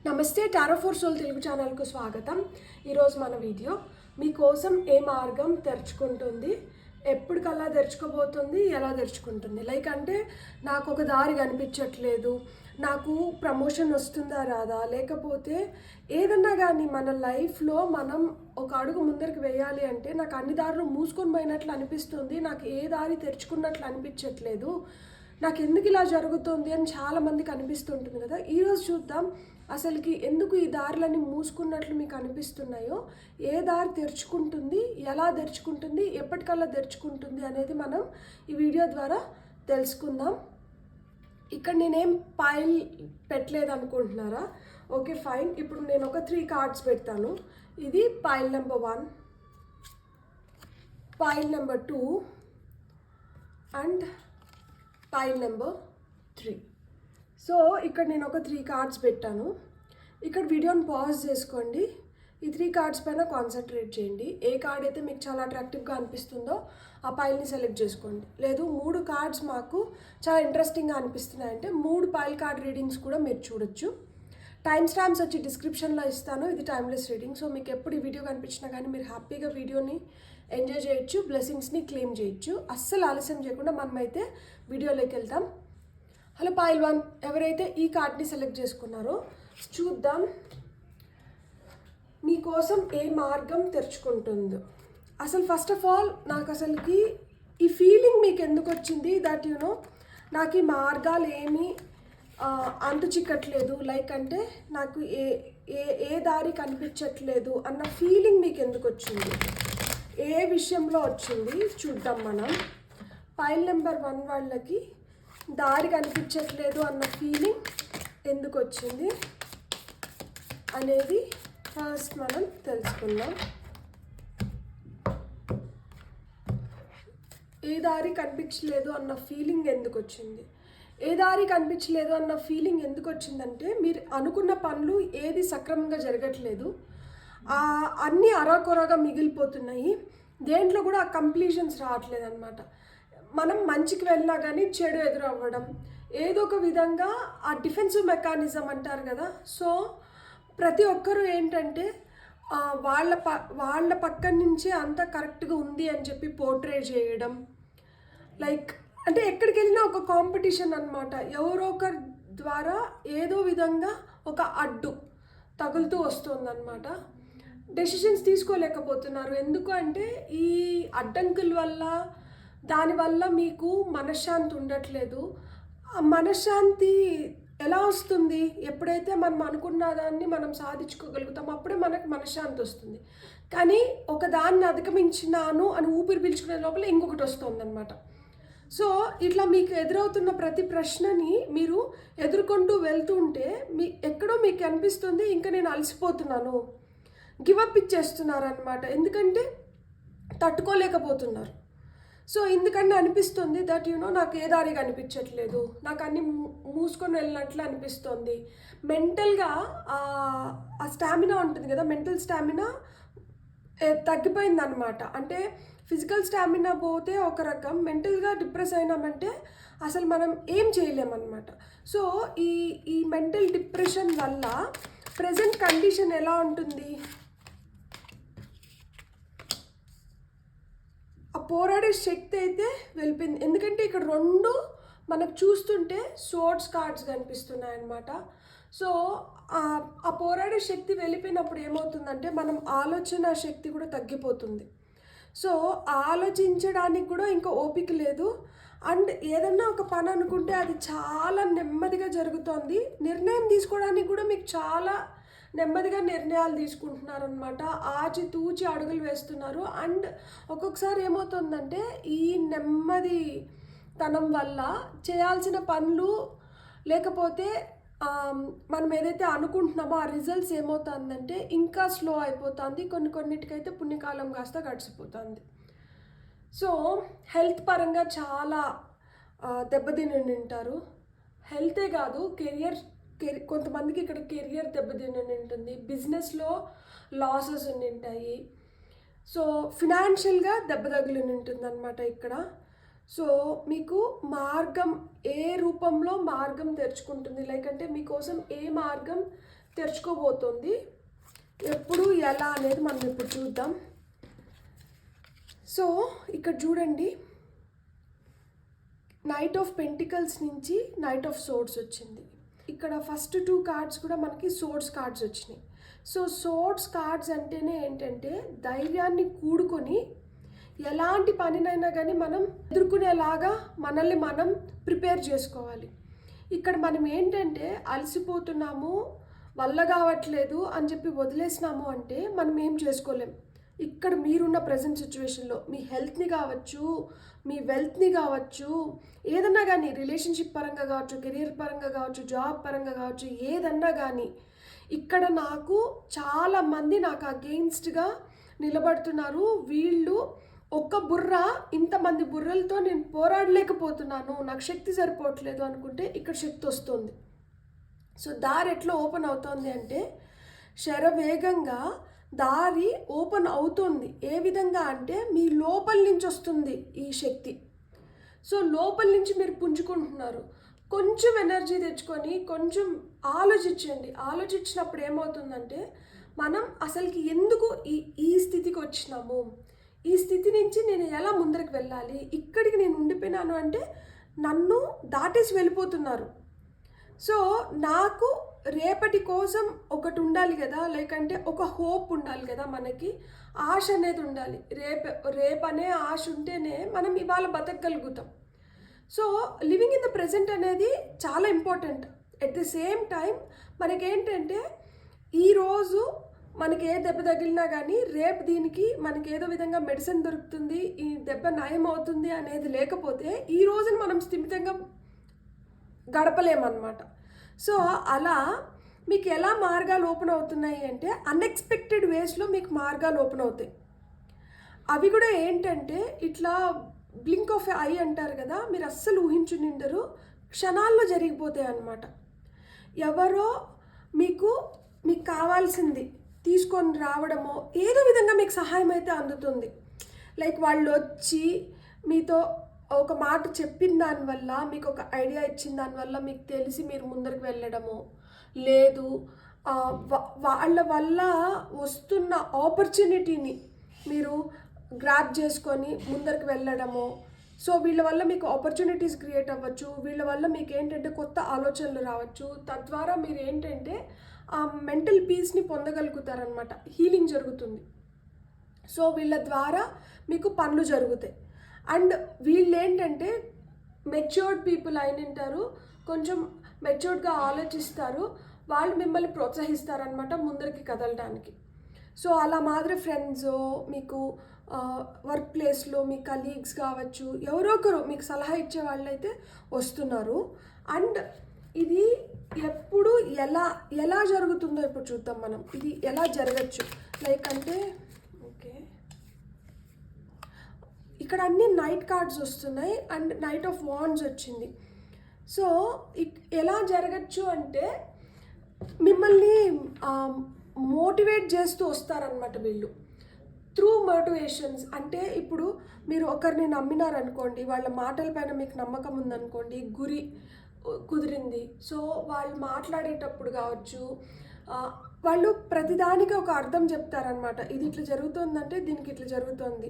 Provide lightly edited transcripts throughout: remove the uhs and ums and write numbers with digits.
నమస్తే tarot for soul Telugu ఛానల్కు స్వాగతం. ఈరోజు మన వీడియో మీకోసం ఏ మార్గం తెరుచుకుంటుంది, ఎప్పటికల్లా తెరుచుకోబోతుంది, ఎలా తెరుచుకుంటుంది. లైక్ అంటే నాకు ఒక దారి కనిపించట్లేదు, నాకు ప్రమోషన్ వస్తుందా రాదా, లేకపోతే ఏదన్నా కానీ మన లైఫ్లో మనం ఒక అడుగు ముందరికి వేయాలి అంటే నాకు అన్ని దారులు మూసుకొని పోయినట్లు అనిపిస్తుంది, నాకు ఏ దారి తెరుచుకున్నట్లు అనిపించట్లేదు, నాకు ఎందుకు ఇలా జరుగుతుంది అని చాలామందికి అనిపిస్తుంటుంది కదా. ఈరోజు చూద్దాం అసలుకి ఎందుకు ఈ దారులన్నీ మూసుకున్నట్లు మీకు అనిపిస్తున్నాయో, ఏ దారి తెరుచుకుంటుంది, ఎలా తెరుచుకుంటుంది, ఎప్పటికల్లా తెరుచుకుంటుంది అనేది మనం ఈ వీడియో ద్వారా తెలుసుకుందాం. ఇక్కడ నేనేం పైల్ పెట్టలేదు అనుకుంటున్నారా? Okay fine. ఇప్పుడు నేను ఒక 3 కార్డ్స్ పెడతాను. ఇది pile number 1, pile number 2 and pile number 3. So ఇక్కడ నేను ఒక 3 కార్డ్స్ పెట్టాను. ఇక్కడ వీడియోని పాజ్ చేసుకోండి, ఈ 3 కార్డ్స్ పైన కాన్సన్ట్రేట్ చేయండి. ఏ కార్డ్ అయితే మీకు చాలా అట్రాక్టివ్గా అనిపిస్తుందో ఆ పైల్ని సెలెక్ట్ చేసుకోండి. లేదు 3 కార్డ్స్ మాకు చాలా ఇంట్రెస్టింగ్గా అనిపిస్తున్నాయంటే 3 పైల్ కార్డ్ రీడింగ్స్ కూడా మీరు చూడొచ్చు. టైం స్టాంప్స్ వచ్చి డిస్క్రిప్షన్లో ఇస్తాను. ఇది టైమ్లెస్ రీడింగ్. సో మీకు ఎప్పుడు ఈ వీడియో కనిపించినా కానీ మీరు హ్యాపీగా వీడియోని ఎంజాయ్ చేయొచ్చు, బ్లెస్సింగ్స్ని క్లెయిమ్ చేయొచ్చు. అస్సలు ఆలస్యం చేయకుండా మనమైతే వీడియోలోకి వెళ్తాం. హలో పైల్ 1, ఎవరైతే ఈ కార్డ్ని సెలెక్ట్ చేసుకున్నారో చూద్దాం మీకోసం ఏ మార్గం తెరుచుకుంటుందో. అసలు ఫస్ట్ ఆఫ్ ఆల్ నాకు అసలుకి ఈ ఫీలింగ్ మీకు ఎందుకు వచ్చింది దట్ నాకు ఈ మార్గాలు ఏమీ అంతు చిక్కట్లేదు, లైక్ అంటే నాకు ఏ ఏ ఏ దారి కనిపించట్లేదు అన్న ఫీలింగ్ మీకు ఎందుకు వచ్చింది, ఏ విషయంలో వచ్చింది చూద్దాం మనం. పైల్ నెంబర్ 1 వాళ్ళకి దారి కనిపించట్లేదు అన్న ఫీలింగ్ ఎందుకు వచ్చింది అనేది ఫస్ట్ మనం తెలుసుకుందాం. ఏ దారి కనిపించలేదు అన్న ఫీలింగ్ ఎందుకు వచ్చింది, ఏ దారి కనిపించలేదు అన్న ఫీలింగ్ ఎందుకు వచ్చిందంటే మీరు అనుకున్న పనులు ఏది సక్రమంగా జరగట్లేదు, అన్నీ అరాకొరగా మిగిలిపోతున్నాయి, దేంట్లో కూడా ఆ కంప్లీషన్స్ రావట్లేదు అనమాట. మనం మంచికి వెళ్ళినా కానీ చెడు ఎదురవ్వడం, ఏదో ఒక విధంగా ఆ డిఫెన్సివ్ మెకానిజం అంటారు కదా. సో ప్రతి ఒక్కరూ ఏంటంటే వాళ్ళ పక్క నుంచి అంతా కరెక్ట్గా ఉంది అని చెప్పి పోర్ట్రే చేయడం, లైక్ అంటే ఎక్కడికి వెళ్ళినా ఒక కాంపిటీషన్ అనమాట. ఎవరో ఒకరి ద్వారా ఏదో విధంగా ఒక అడ్డు తగులుతూ వస్తుందన్నమాట. డెసిషన్స్ తీసుకోలేకపోతున్నారు. ఎందుకు అంటే ఈ అడ్డంకుల వల్ల, దానివల్ల మీకు మనశ్శాంతి ఉండట్లేదు. ఆ మనశ్శాంతి ఎలా వస్తుంది? ఎప్పుడైతే మనం అనుకున్న దాన్ని మనం సాధించుకోగలుగుతాం అప్పుడే మనకు మనశ్శాంతి వస్తుంది. కానీ ఒక దాన్ని అధిగమించినాను అని ఊపిరి పీల్చుకునే లోపల ఇంకొకటి వస్తుందన్నమాట. సో ఇట్లా మీకు ఎదురవుతున్న ప్రతి ప్రశ్నని మీరు ఎదుర్కొంటూ వెళ్తుంటే ఎక్కడో మీకు అనిపిస్తుంది ఇంకా నేను అలసిపోతున్నాను, గివప్ ఇచ్చేస్తున్నారనమాట. ఎందుకంటే తట్టుకోలేకపోతున్నారు. సో ఎందుకంటే అనిపిస్తుంది దట్ నాకు ఏ దారి కనిపించట్లేదు, నాకు అన్ని మూసుకొని వెళ్ళినట్లు అనిపిస్తుంది. మెంటల్గా ఆ స్టామినా ఉంటుంది కదా, మెంటల్ స్టామినా తగ్గిపోయిందనమాట. అంటే ఫిజికల్ స్టామినా పోతే ఒక రకం, మెంటల్గా డిప్రెస్ అయినామంటే అసలు మనం ఏం చేయలేమన్నమాట. సో ఈ మెంటల్ డిప్రెషన్ వల్ల ప్రజెంట్ కండిషన్ ఎలా ఉంటుంది, ఆ పోరాడే శక్తి అయితే వెళ్ళిపోయింది. ఎందుకంటే ఇక్కడ 2 మనకు చూస్తుంటే సోర్డ్స్ కార్డ్స్ కనిపిస్తున్నాయి అన్నమాట. సో ఆ పోరాడే శక్తి వెళ్ళిపోయినప్పుడు ఏమవుతుందంటే మనం ఆలోచన శక్తి కూడా తగ్గిపోతుంది. సో ఆలోచించడానికి కూడా ఇంకా ఓపిక లేదు. అండ్ ఏదన్నా ఒక పని అనుకుంటే అది చాలా నెమ్మదిగా జరుగుతుంది. నిర్ణయం తీసుకోవడానికి కూడా మీకు చాలా నెమ్మదిగా నిర్ణయాలు తీసుకుంటున్నారనమాట. ఆచితూచి అడుగులు వేస్తున్నారు. అండ్ ఒక్కొక్కసారి ఏమవుతుందంటే ఈ నెమ్మది తనం వల్ల చేయాల్సిన పనులు, లేకపోతే మనం ఏదైతే అనుకుంటున్నామో ఆ రిజల్ట్స్ ఏమవుతుందంటే ఇంకా స్లో అయిపోతుంది. కొన్నిటికైతే పుణ్యకాలం కాస్త గడిచిపోతుంది. సో హెల్త్ పరంగా చాలా దెబ్బతిని ఉంటారు. హెల్తే కాదు, కొంతమందికి ఇక్కడ కెరియర్ దెబ్బతిని ఉంటుంది, బిజినెస్లో లాసెస్ ఉంటాయి. సో ఫినాన్షియల్గా దెబ్బ తగిలి ఉంటుంది అనమాట ఇక్కడ. సో మీకు మార్గం ఏ రూపంలో మార్గం తెరుచుకుంటుంది, లైక్ అంటే మీకోసం ఏ మార్గం తెరుచుకోబోతుంది. ఎప్పుడు ఎలా అనేది మనం ఇప్పుడు చూద్దాం. సో ఇక్కడ చూడండి, నైట్ ఆఫ్ పెంటికల్స్ నుంచి నైట్ ఆఫ్ సోర్డ్స్ వచ్చింది. ఇక్కడ ఫస్ట్ 2 కార్డ్స్ కూడా మనకి సోర్డ్స్ కార్డ్స్ వచ్చినాయి. సో సోర్డ్స్ కార్డ్స్ అంటేనే ఏంటంటే ధైర్యాన్ని కూడుకొని ఎలాంటి పనినైనా కానీ మనం ఎదుర్కొనేలాగా మనల్ని మనం ప్రిపేర్ చేసుకోవాలి. ఇక్కడ మనం ఏంటంటే అలసిపోతున్నాము, వల్ల కావట్లేదు అని చెప్పి వదిలేసినాము అంటే మనం ఏం చేసుకోలేం. ఇక్కడ మీరున్న ప్రజెంట్ సిచ్యువేషన్లో మీ హెల్త్ని కావచ్చు, మీ వెల్త్ని కావచ్చు, ఏదన్నా కానీ రిలేషన్షిప్ పరంగా కావచ్చు, కెరియర్ పరంగా కావచ్చు, జాబ్ పరంగా కావచ్చు, ఏదన్నా కానీ ఇక్కడ నాకు చాలామంది నాకు అగెయిన్స్ట్గా నిలబడుతున్నారు. వీళ్ళు ఒక్క బుర్ర, ఇంతమంది బుర్రలతో నేను పోరాడలేకపోతున్నాను, నాకు శక్తి సరిపోవట్లేదు అనుకుంటే ఇక్కడ శక్తి వస్తుంది. సో దారి ఎట్లా ఓపెన్ అవుతుంది అంటే శరవేగంగా దారి ఓపెన్ అవుతుంది. ఏ విధంగా అంటే మీ లోపల నుంచి వస్తుంది ఈ శక్తి. సో లోపల నుంచి మీరు పుంజుకుంటున్నారు. కొంచెం ఎనర్జీ తెచ్చుకొని కొంచెం ఆలోచించండి. ఆలోచించినప్పుడు ఏమవుతుందంటే మనం అసలుకి ఎందుకు ఈ స్థితికి వచ్చినాము, ఈ స్థితి నుంచి నేను ఎలా ముందరికి వెళ్ళాలి, ఇక్కడికి నేను ఉండిపోయినాను అంటే నన్ను దాటేసి వెళ్ళిపోతున్నారు. సో నాకు రేపటి కోసం ఒకటి ఉండాలి కదా, లేకంటే ఒక హోప్ ఉండాలి కదా, మనకి ఆశ అనేది ఉండాలి. రేపనే ఆశ ఉంటేనే మనం ఇవాళ బతకగలుగుతాం. So living in the present అనేది చాలా important. At the same time మనకేంటంటే ఈరోజు మనకి ఏ దెబ్బ తగిలినా కానీ రేపు దీనికి మనకి ఏదో విధంగా మెడిసిన్ దొరుకుతుంది, ఈ దెబ్బ నయం అవుతుంది అనేది లేకపోతే ఈ రోజుని మనం స్థిమితంగా గడపలేమన్నమాట. సో అలా మీకు ఎలా మార్గాలు ఓపెన్ అవుతున్నాయి అంటే అన్ఎక్స్పెక్టెడ్ వేస్లో మీకు మార్గాలు ఓపెన్ అవుతాయి. అవి కూడా ఏంటంటే ఇట్లా బ్లింక్ ఆఫ్ ఐ అంటారు కదా, మీరు అస్సలు ఊహించునిండరు, క్షణాల్లో జరిగిపోతాయి అన్నమాట. ఎవరో మీకు కావాల్సింది తీసుకొని రావడమో ఏదో విధంగా మీకు సహాయం అయితే అందుతుంది. లైక్ వాళ్ళు వచ్చి మీతో ఒక మాట చెప్పిన దానివల్ల, మీకు ఒక ఐడియా ఇచ్చిన దానివల్ల మీకు తెలిసి మీరు ముందరికి వెళ్ళడము, లేదు వాళ్ళ వల్ల వస్తున్న ఆపర్చునిటీని మీరు గ్రాప్ చేసుకొని ముందరికి వెళ్ళడము. సో వీళ్ళ వల్ల మీకు ఆపర్చునిటీస్ క్రియేట్ అవ్వచ్చు, వీళ్ళ వల్ల మీకు ఏంటంటే కొత్త ఆలోచనలు రావచ్చు. తద్వారా మీరు ఏంటంటే ఆ మెంటల్ పీస్ని పొందగలుగుతారనమాట, హీలింగ్ జరుగుతుంది. సో వీళ్ళ ద్వారా మీకు పనులు జరుగుతాయి. అండ్ వీళ్ళు ఏంటంటే మెచ్యూర్డ్ పీపుల్ అయినంటారు, కొంచెం మెచ్యూర్డ్గా ఆలోచిస్తారు, వాళ్ళు మిమ్మల్ని ప్రోత్సహిస్తారనమాట ముందరికి కదలడానికి. సో అలా మాదిరి ఫ్రెండ్స్, మీకు వర్క్ ప్లేస్లో మీ కలీగ్స్ కావచ్చు, ఎవరో ఒకరు మీకు సలహా ఇచ్చే వాళ్ళైతే వస్తున్నారు. అండ్ ఇది ఎప్పుడు ఎలా జరుగుతుందో ఇప్పుడు చూద్దాం మనం. ఇది ఎలా జరగచ్చు లైక్ అంటే ఓకే, ఇక్కడ అన్ని నైట్ కార్డ్స్ వస్తున్నాయి అండ్ నైట్ ఆఫ్ వాండ్స్ వచ్చింది. సో ఎలా జరగచ్చు అంటే మిమ్మల్ని మోటివేట్ చేస్తూ వస్తారనమాట వీళ్ళు త్రూ మోటివేషన్స్. అంటే ఇప్పుడు మీరు ఒకరిని నమ్మినారనుకోండి, వాళ్ళ మాటలపైన మీకు నమ్మకం ఉందనుకోండి, గురి కుదిరింది. సో వాళ్ళు మాట్లాడేటప్పుడు కావచ్చు, వాళ్ళు ప్రతిదానికి ఒక అర్థం చెప్తారనమాట. ఇది ఇట్లా జరుగుతుందంటే దీనికి ఇట్లా జరుగుతుంది.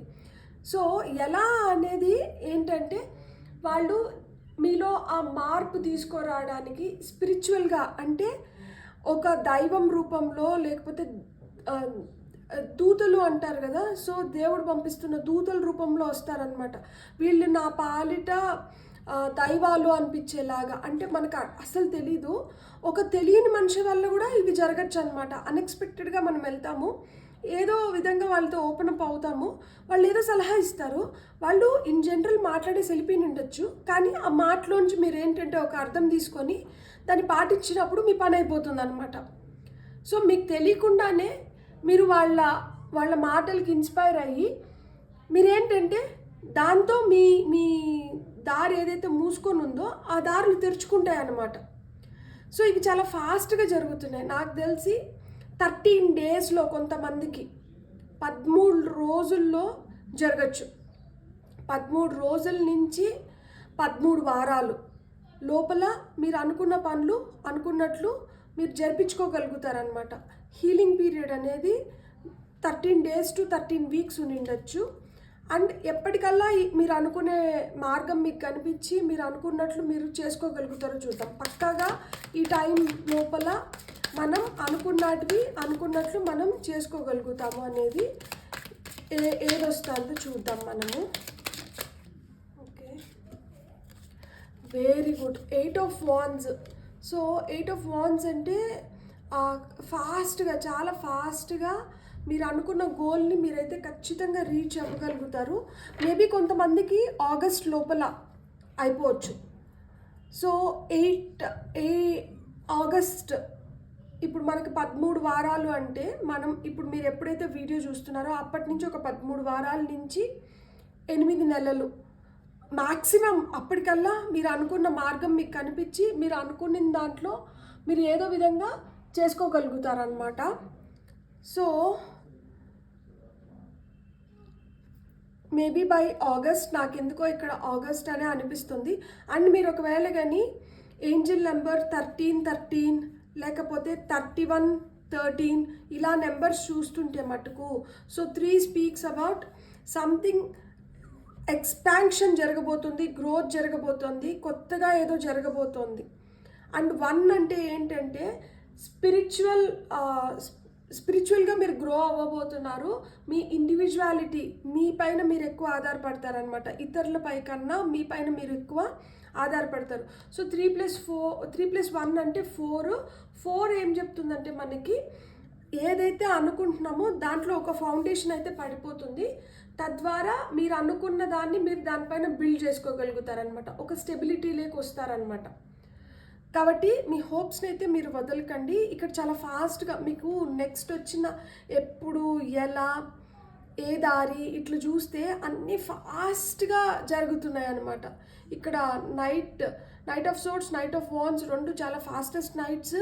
సో ఎలా అనేది ఏంటంటే వాళ్ళు మీలో ఆ మార్పు తీసుకురావడానికి స్పిరిచువల్గా, అంటే ఒక దైవం రూపంలో, లేకపోతే దూతలు అంటారు కదా, సో దేవుడు పంపిస్తున్న దూతల రూపంలో వస్తారనమాట. వీళ్ళు నా పాలిట దైవాలు అనిపించేలాగా, అంటే మనకు అసలు తెలీదు, ఒక తెలియని మనిషి వల్ల కూడా ఇవి జరగచ్చు అనమాట. అన్ఎక్స్పెక్టెడ్గా మనం వెళ్తాము, ఏదో విధంగా వాళ్ళతో ఓపెన్ అప్ అవుతాము, వాళ్ళు ఏదో సలహా ఇస్తారు, వాళ్ళు ఇన్ జనరల్ మాట్లాడే సెలిపి ఉండొచ్చు, కానీ ఆ మాటలోంచి మీరు ఏంటంటే ఒక అర్థం తీసుకొని దాన్ని పాటించినప్పుడు మీ పని అయిపోతుంది అనమాట. సో మీకు తెలియకుండానే మీరు వాళ్ళ మాటలకి ఇన్స్పైర్ అయ్యి మీరేంటంటే దాంతో మీ దారి ఏదైతే మూసుకొని ఉందో ఆ దారులు తెరుచుకుంటాయి అన్నమాట. సో ఇవి చాలా ఫాస్ట్గా జరుగుతున్నాయి. నాకు తెలిసి 13 డేస్లో, కొంతమందికి 13 రోజుల్లో జరగచ్చు. 13 రోజుల నుంచి 13 వారాలు లోపల మీరు అనుకున్న పనులు అనుకున్నట్లు మీరు జరిపించుకోగలుగుతారనమాట. హీలింగ్ పీరియడ్ అనేది 13 days to 13 weeks ఉండిండొచ్చు. అండ్ ఎప్పటికల్లా మీరు అనుకునే మార్గం మీకు కనిపించి మీరు అనుకున్నట్లు మీరు చేసుకోగలుగుతారో చూద్దాం. పక్కాగా ఈ టైం లోపల మనం అనుకున్నట్లు మనం చేసుకోగలుగుతాము అనేది ఏదొస్తుందో చూద్దాం మనము. Okay, very good. 8 of Wands. So 8 of Wands అంటే చాలా ఫాస్ట్గా మీరు అనుకున్న గోల్ని మీరైతే ఖచ్చితంగా రీచ్ అవ్వగలుగుతారు. మేబీ కొంతమందికి ఆగస్ట్ లోపల అయిపోవచ్చు. సో 8 ఆగస్ట్ ఇప్పుడు మనకి 13 వారాలు అంటే ఇప్పుడు మీరు ఎప్పుడైతే వీడియో చూస్తున్నారో అప్పటి నుంచి ఒక 13 వారాల నుంచి 8 నెలలు మ్యాక్సిమం అప్పటికల్లా మీరు అనుకున్న మార్గం మీకు కనిపించి మీరు అనుకున్న దాంట్లో మీరు ఏదో విధంగా చేసుకోగలుగుతారనమాట. సో మేబీ బై ఆగస్ట్, నాకెందుకో ఇక్కడ ఆగస్ట్ అనే అనిపిస్తుంది. అండ్ మీరు ఒకవేళ కానీ ఏంజిల్ నెంబర్ 1313 లేకపోతే 3113 ఇలా నెంబర్స్ చూస్తుంటే మటుకు, so 3 speaks about something expansion జరగబోతుంది, గ్రోత్ జరగబోతుంది, కొత్తగా ఏదో జరగబోతోంది. అండ్ 1 అంటే ఏంటంటే స్పిరిచువల్గా మీరు గ్రో అవ్వబోతున్నారు. మీ ఇండివిజువాలిటీ మీ పైన మీరు ఎక్కువ ఆధారపడతారనమాట. ఇతరులపై కన్నా మీ పైన మీరు ఎక్కువ ఆధారపడతారు. సో 3+1 అంటే 4 ఏం చెప్తుందంటే మనకి ఏదైతే అనుకుంటున్నామో దాంట్లో ఒక ఫౌండేషన్ అయితే పడిపోతుంది. తద్వారా మీరు అనుకున్న దాన్ని మీరు దానిపైన బిల్డ్ చేసుకోగలుగుతారనమాట. ఒక స్టెబిలిటీలోకి వస్తారనమాట. కాబట్టి మీ హోప్స్ని అయితే మీరు వదలకండి. ఇక్కడ చాలా ఫాస్ట్గా మీకు నెక్స్ట్ వచ్చిన ఎప్పుడు ఎలా ఏ దారి ఇట్లా చూస్తే అన్నీ ఫాస్ట్గా జరుగుతున్నాయి అన్నమాట. ఇక్కడ knight of swords, knight of wands రెండు చాలా ఫాస్టెస్ట్ నైట్స్.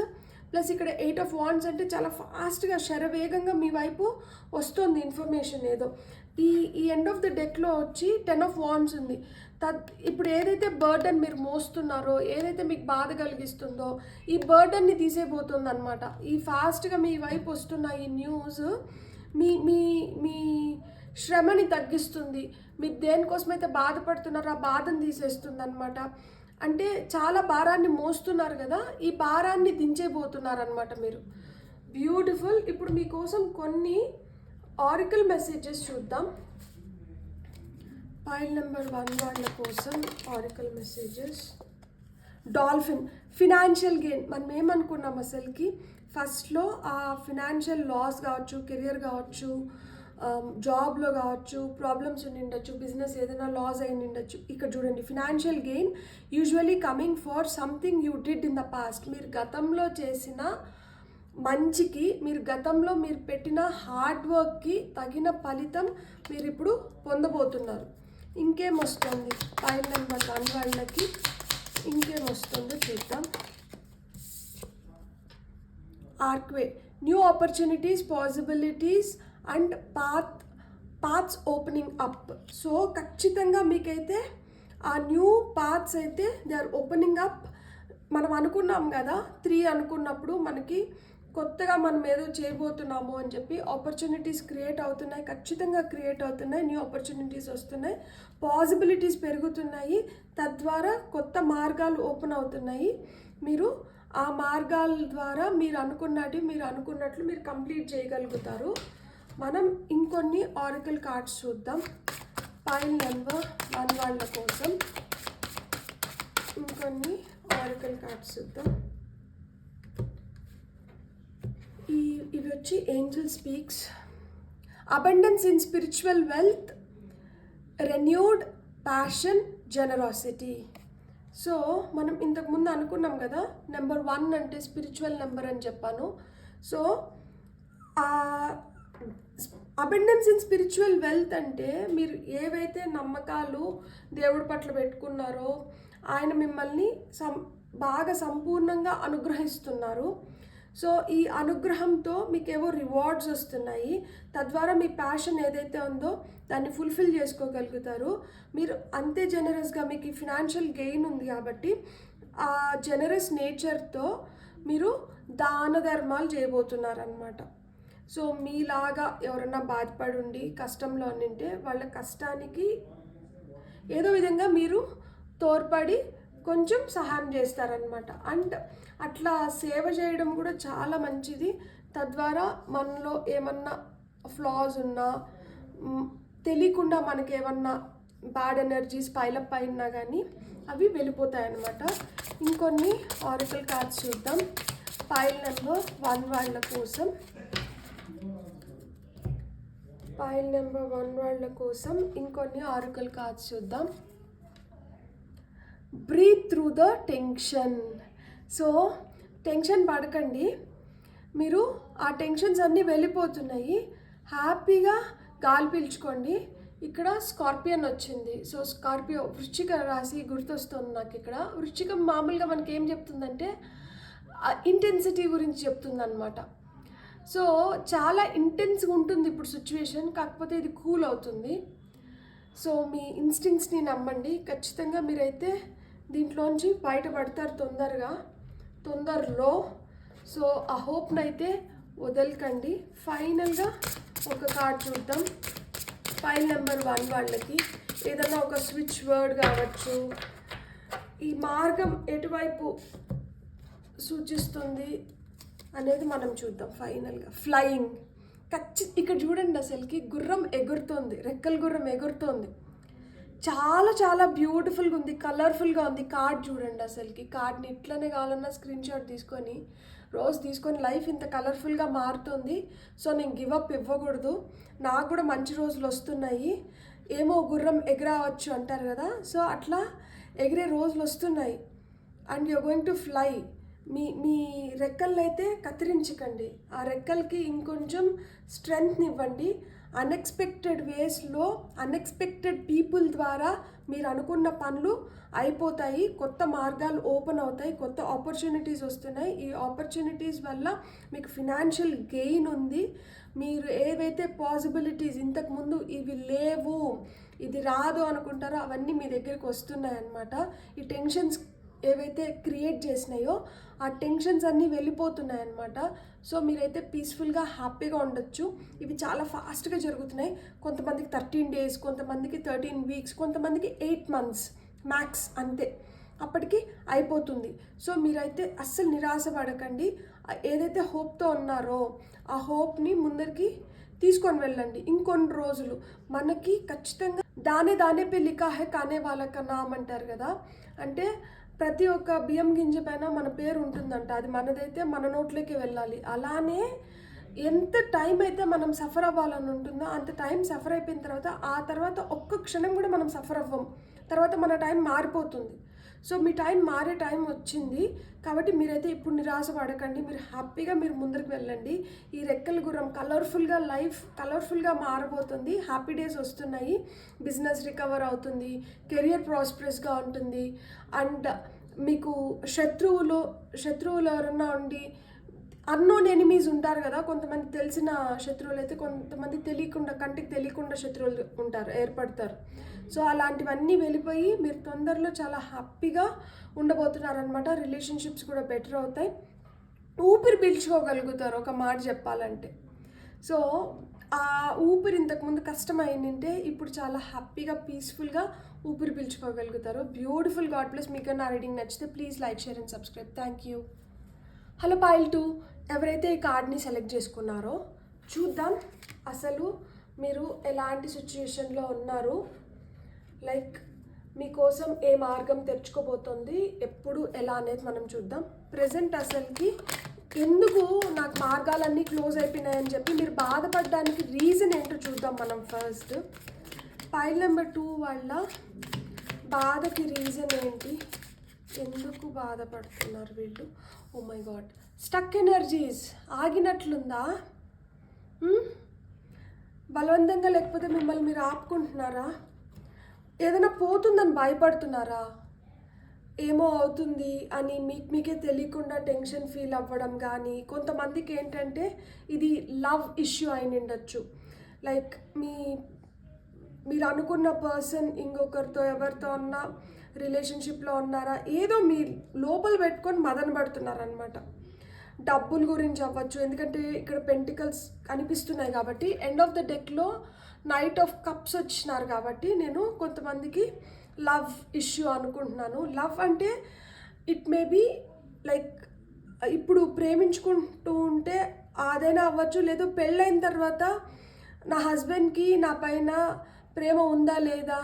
ప్లస్ ఇక్కడ 8 of Wands అంటే చాలా ఫాస్ట్గా శరవేగంగా మీ వైపు వస్తుంది ఇన్ఫర్మేషన్ ఏదో. ఈ ఎండ్ ఆఫ్ ద డెక్లో వచ్చి 10 of Wands ఉంది. ఇప్పుడు ఏదైతే బర్డన్ మీరు మోస్తున్నారో, ఏదైతే మీకు బాధ కలిగిస్తుందో ఈ బర్డన్ని తీసేయబోతుంది అనమాట. ఈ ఫాస్ట్గా మీ వైపు వస్తున్న ఈ న్యూస్ మీ శ్రమని తగ్గిస్తుంది. మీరు దేనికోసమైతే బాధపడుతున్నారో ఆ బాధను తీసేస్తుంది అనమాట. అంటే చాలా భారాన్ని మోస్తున్నారు కదా, ఈ భారాన్ని దించేయబోతున్నారనమాట మీరు. బ్యూటిఫుల్. ఇప్పుడు మీకోసం కొన్ని ఆరికల్ మెసేజెస్ చూద్దాం. పైల్ నెంబర్ 1 వాళ్ళ కోసం ఆరికల్ మెసేజెస్. Dolphin, financial gain. మనం ఏమనుకున్నాం అసలుకి ఫస్ట్లో ఆ ఫినాన్షియల్ లాస్ కావచ్చు, కెరియర్ కావచ్చు, జాబ్లో కావచ్చు, ప్రాబ్లమ్స్ ఉండిండొచ్చు, బిజినెస్ ఏదైనా లాస్ అయ్యిండొచ్చు. ఇక్కడ చూడండి, financial gain usually coming for something you did in the past. మీరు గతంలో చేసిన మంచికి, గతంలో మీరు పెట్టిన హార్డ్ వర్క్కి తగిన ఫలితం మీరు ఇప్పుడు పొందబోతున్నారు. ఇంకేం వస్తుంది పైల్ నెంబర్ 1 వాళ్ళకి, ఇంకేం వస్తుందో చూద్దాం. ఆర్క్వే, new opportunities, possibilities and paths opening up. So ఖచ్చితంగా మీకైతే ఆ న్యూ పాత్స్ అయితే దే ఆర్ ఓపెనింగ్ అప్. మనం అనుకున్నాం కదా 3 అనుకున్నప్పుడు మనకి కొత్తగా మనం ఏదో చేయబోతున్నాము అని చెప్పి ఆపర్చునిటీస్ క్రియేట్ అవుతున్నాయి, ఖచ్చితంగా క్రియేట్ అవుతున్నాయి. న్యూ ఆపర్చునిటీస్ వస్తున్నాయి, పాసిబిలిటీస్ పెరుగుతున్నాయి, తద్వారా కొత్త మార్గాలు ఓపెన్ అవుతున్నాయి. మీరు ఆ మార్గాల ద్వారా మీరు అనుకున్నట్లు మీరు కంప్లీట్ చేయగలుగుతారు. మనం ఇంకొన్ని ఆరికల్ కార్డ్స్ చూద్దాం. పైల్ నెంబర్ 1 వాళ్ళ కోసం ఇంకొన్ని ఆరికల్ కార్డ్స్ చూద్దాం. ఇవి వచ్చి Angel speaks. Abundance in spiritual wealth, renewed passion, generosity. So మనం ఇంతకుముందు అనుకున్నాం కదా నెంబర్ 1 అంటే స్పిరిచువల్ నెంబర్ అని చెప్పాను. So abundance in spiritual wealth అంటే మీరు ఏవైతే నమ్మకాలు దేవుడి పట్ల పెట్టుకున్నారో ఆయన మిమ్మల్ని బాగా సంపూర్ణంగా అనుగ్రహిస్తున్నారు. సో ఈ అనుగ్రహంతో మీకేవో రివార్డ్స్ వస్తున్నాయి. తద్వారా మీ ప్యాషన్ ఏదైతే ఉందో దాన్ని ఫుల్ఫిల్ చేసుకోగలుగుతారు. మీరు అంతే జనరస్గా మీకు ఈ ఫినాన్షియల్ గెయిన్ ఉంది కాబట్టి ఆ జనరస్ నేచర్తో మీరు దాన ధర్మాలు చేయబోతున్నారనమాట. సో మీలాగా ఎవరన్నా బాధపడి ఉండి కష్టంలో ఉంటే వాళ్ళ కష్టానికి ఏదో విధంగా మీరు తోడ్పడి కొంచెం సహాయం చేస్తారనమాట. అండ్ అట్లా సేవ చేయడం కూడా చాలా మంచిది. తద్వారా మనలో ఏమన్నా ఫ్లాస్ ఉన్నా, తెలియకుండా మనకి ఏమన్నా బ్యాడ్ ఎనర్జీస్ పైలప్ అయినా కానీ అవి వెళ్ళిపోతాయి అన్నమాట. ఇంకొన్ని ఆరికల్ కార్డ్స్ చూద్దాం. పైల్ నెంబర్ 1 వాళ్ళ కోసం, పైల్ నెంబర్ 1 వాళ్ళ కోసం ఇంకొన్ని ఆరికల్ కార్డ్స్ చూద్దాం. Breathe through the tension. So tension పడకండి, మీరు ఆ టెన్షన్స్ అన్నీ వెళ్ళిపోతున్నాయి. హ్యాపీగా గాలి పీల్చుకోండి. ఇక్కడ స్కార్పియన్ వచ్చింది. సో స్కార్పియో వృశ్చిక రాశి గుర్తొస్తుంది నాకు. ఇక్కడ వృశ్చికం మామూలుగా మనకి ఏం చెప్తుందంటే ఇంటెన్సిటీ గురించి చెప్తుంది అనమాట. సో చాలా ఇంటెన్స్గా ఉంటుంది ఇప్పుడు సిచ్యువేషన్, కాకపోతే ఇది కూల్ అవుతుంది. సో మీ ఇన్స్టింక్ట్స్ని నమ్మండి, ఖచ్చితంగా మీరైతే దీంట్లోంచి బయటపడతారు తొందరలో. సో ఆ హోప్ని అయితే వదలకండి. ఫైనల్గా ఒక కార్డ్ చూద్దాం. ఫైల్ నెంబర్ 1 వాళ్ళకి ఏదన్నా ఒక స్విచ్ వర్డ్ కావచ్చు, ఈ మార్గం ఎటువైపు సూచిస్తుంది అనేది మనం చూద్దాం. ఫైనల్గా ఫ్లయింగ్. ఇక్కడ చూడండి, అసలుకి గుర్రం ఎగురుతోంది, రెక్కల గుర్రం ఎగురుతోంది. చాలా చాలా బ్యూటిఫుల్గా ఉంది, కలర్ఫుల్గా ఉంది. కార్డ్ చూడండి, అసలుకి కార్డ్ని ఇట్లనే కావాలన్నా స్క్రీన్ షాట్ తీసుకొని రోజు తీసుకొని లైఫ్ ఇంత కలర్ఫుల్గా మారుతుంది. సో నేను గివ్ అప్ ఇవ్వకూడదు, నాకు కూడా మంచి రోజులు వస్తున్నాయి. ఏమో గుర్రం ఎగరవచ్చు అంటారు కదా, సో అట్లా ఎగిరే రోజులు వస్తున్నాయి. And you're going to fly. మీ రెక్కల్ని అయితే కత్తిరించకండి, ఆ రెక్కలకి ఇంకొంచెం స్ట్రెంగ్త్ని ఇవ్వండి. అన్ఎక్స్పెక్టెడ్ వేస్లో అన్ఎక్స్పెక్టెడ్ పీపుల్ ద్వారా మీరు అనుకున్న పనులు అయిపోతాయి, కొత్త మార్గాలు ఓపెన్ అవుతాయి, కొత్త ఆపర్చునిటీస్ వస్తున్నాయి. ఈ ఆపర్చునిటీస్ వల్ల మీకు ఫినాన్షియల్ గెయిన్ ఉంది. మీరు ఏవైతే పాసిబిలిటీస్ ఇంతకుముందు ఇవి లేవు, ఇది రాదు అనుకుంటారో అవన్నీ మీ దగ్గరికి వస్తున్నాయి అన్నమాట. ఈ టెన్షన్స్ ఏవైతే క్రియేట్ చేసినాయో ఆ టెన్షన్స్ అన్నీ వెళ్ళిపోతున్నాయి అన్నమాట. సో మీరైతే పీస్ఫుల్గా హ్యాపీగా ఉండొచ్చు. ఇవి చాలా ఫాస్ట్గా జరుగుతున్నాయి. కొంతమందికి 13 days, కొంతమందికి 13 weeks, కొంతమందికి 8 months మ్యాక్స్, అంతే, అప్పటికి అయిపోతుంది. సో మీరైతే అస్సలు నిరాశ పడకండి. ఏదైతే హోప్తో ఉన్నారో ఆ హోప్ని ముందరికి తీసుకొని వెళ్ళండి. ఇంకొన్ని రోజులు మనకి ఖచ్చితంగా దానే పే లిఖా హై కానే వాళ్ళ నామ్ అంటారు కదా, అంటే ప్రతి ఒక్క బియ్యం గింజ పైన మన పేరు ఉంటుందంట, అది మనదైతే మన నోట్లోకి వెళ్ళాలి. అలానే ఎంత టైం అయితే మనం సఫర్ అవ్వాలని ఉంటుందో అంత టైం సఫర్ అయిపోయిన తర్వాత ఆ తర్వాత ఒక్క క్షణం కూడా మనం సఫర్ అవ్వం, తర్వాత మన టైం మారిపోతుంది. సో మీ టైం మారే టైం వచ్చింది కాబట్టి మీరైతే ఇప్పుడు నిరాశ పడకండి, మీరు హ్యాపీగా మీరు ముందరికి వెళ్ళండి. ఈ రెక్కల గుర్రం కలర్ఫుల్గా, లైఫ్ కలర్ఫుల్గా మారబోతుంది. హ్యాపీ డేస్ వస్తున్నాయి, బిజినెస్ రికవర్ అవుతుంది, కెరియర్ ప్రాస్పరస్గా ఉంటుంది. అండ్ మీకు శత్రువులు ఎవరన్నా ఉండి అన్నోన్ ఎనిమీస్ ఉంటారు కదా, కొంతమంది తెలిసిన శత్రువులు అయితే, కొంతమంది తెలియకుండా కంటికి తెలియకుండా శత్రువులు ఏర్పడతారు. సో అలాంటివన్నీ వెళ్ళిపోయి మీరు తొందరలో చాలా హ్యాపీగా ఉండబోతున్నారనమాట. రిలేషన్షిప్స్ కూడా బెటర్ అవుతాయి, ఊపిరి పీల్చుకోగలుగుతారు ఒక మాట చెప్పాలంటే. సో ఆ ఊపిరి ఇంతకుముందు కష్టమైందంటే ఇప్పుడు చాలా హ్యాపీగా పీస్ఫుల్గా ఊపిరి పీల్చుకోగలుగుతారు. బ్యూటిఫుల్. God bless. మీకు నా రీడింగ్ నచ్చితే please like, share and subscribe. Thank you. Hello pile 2, ఎవరైతే ఈ కార్డ్ని సెలెక్ట్ చేసుకున్నారో చూద్దాం అసలు మీరు ఎలాంటి సిచ్యుయేషన్లో ఉన్నారు, లైక్ మీకోసం ఏ మార్గం తెరుచుకోబోతుంది, ఎప్పుడు ఎలా అనేది మనం చూద్దాం. ప్రజెంట్ అసలుకి ఎందుకు నాకు మార్గాలన్నీ క్లోజ్ అయిపోయినాయని చెప్పి మీరు బాధపడడానికి రీజన్ ఏంటో చూద్దాం మనం ఫస్ట్. పైల్ నెంబర్ 2 వాళ్ళ బాధకి రీజన్ ఏంటి, ఎందుకు బాధపడుతున్నారు వీళ్ళు? Oh my God, stuck energies, ఆగినట్లుందా? బలవంతంగా లేకపోతే మిమ్మల్ని మీరు ఆపుకుంటున్నారా? ఏదైనా పోతుందని భయపడుతున్నారా? ఏమో అవుతుంది అని మీకే తెలియకుండా టెన్షన్ ఫీల్ అవ్వడం కానీ, కొంతమందికి ఏంటంటే ఇది లవ్ ఇష్యూ అయిన ఉండొచ్చు. లైక్ మీరు అనుకున్న పర్సన్ ఇంకొకరితో ఎవరితో అన్నా రిలేషన్షిప్లో ఉన్నారా, ఏదో మీ లోపల పెట్టుకొని మదన పడుతున్నారనమాట. డబ్బుల గురించి అవ్వచ్చు, ఎందుకంటే ఇక్కడ పెంటికల్స్ కనిపిస్తున్నాయి కాబట్టి. ఎండ్ ఆఫ్ ద డెక్లో నైట్ ఆఫ్ కప్స్ వచ్చినారు కాబట్టి నేను కొంతమందికి లవ్ ఇష్యూ అనుకుంటున్నాను. లవ్ అంటే ఇట్ మే బీ లైక్ ఇప్పుడు ప్రేమించుకుంటూ ఉంటే అదైనా అవ్వచ్చు, లేదు పెళ్ళైన తర్వాత నా హస్బెండ్కి నా పైన ప్రేమ ఉందా లేదా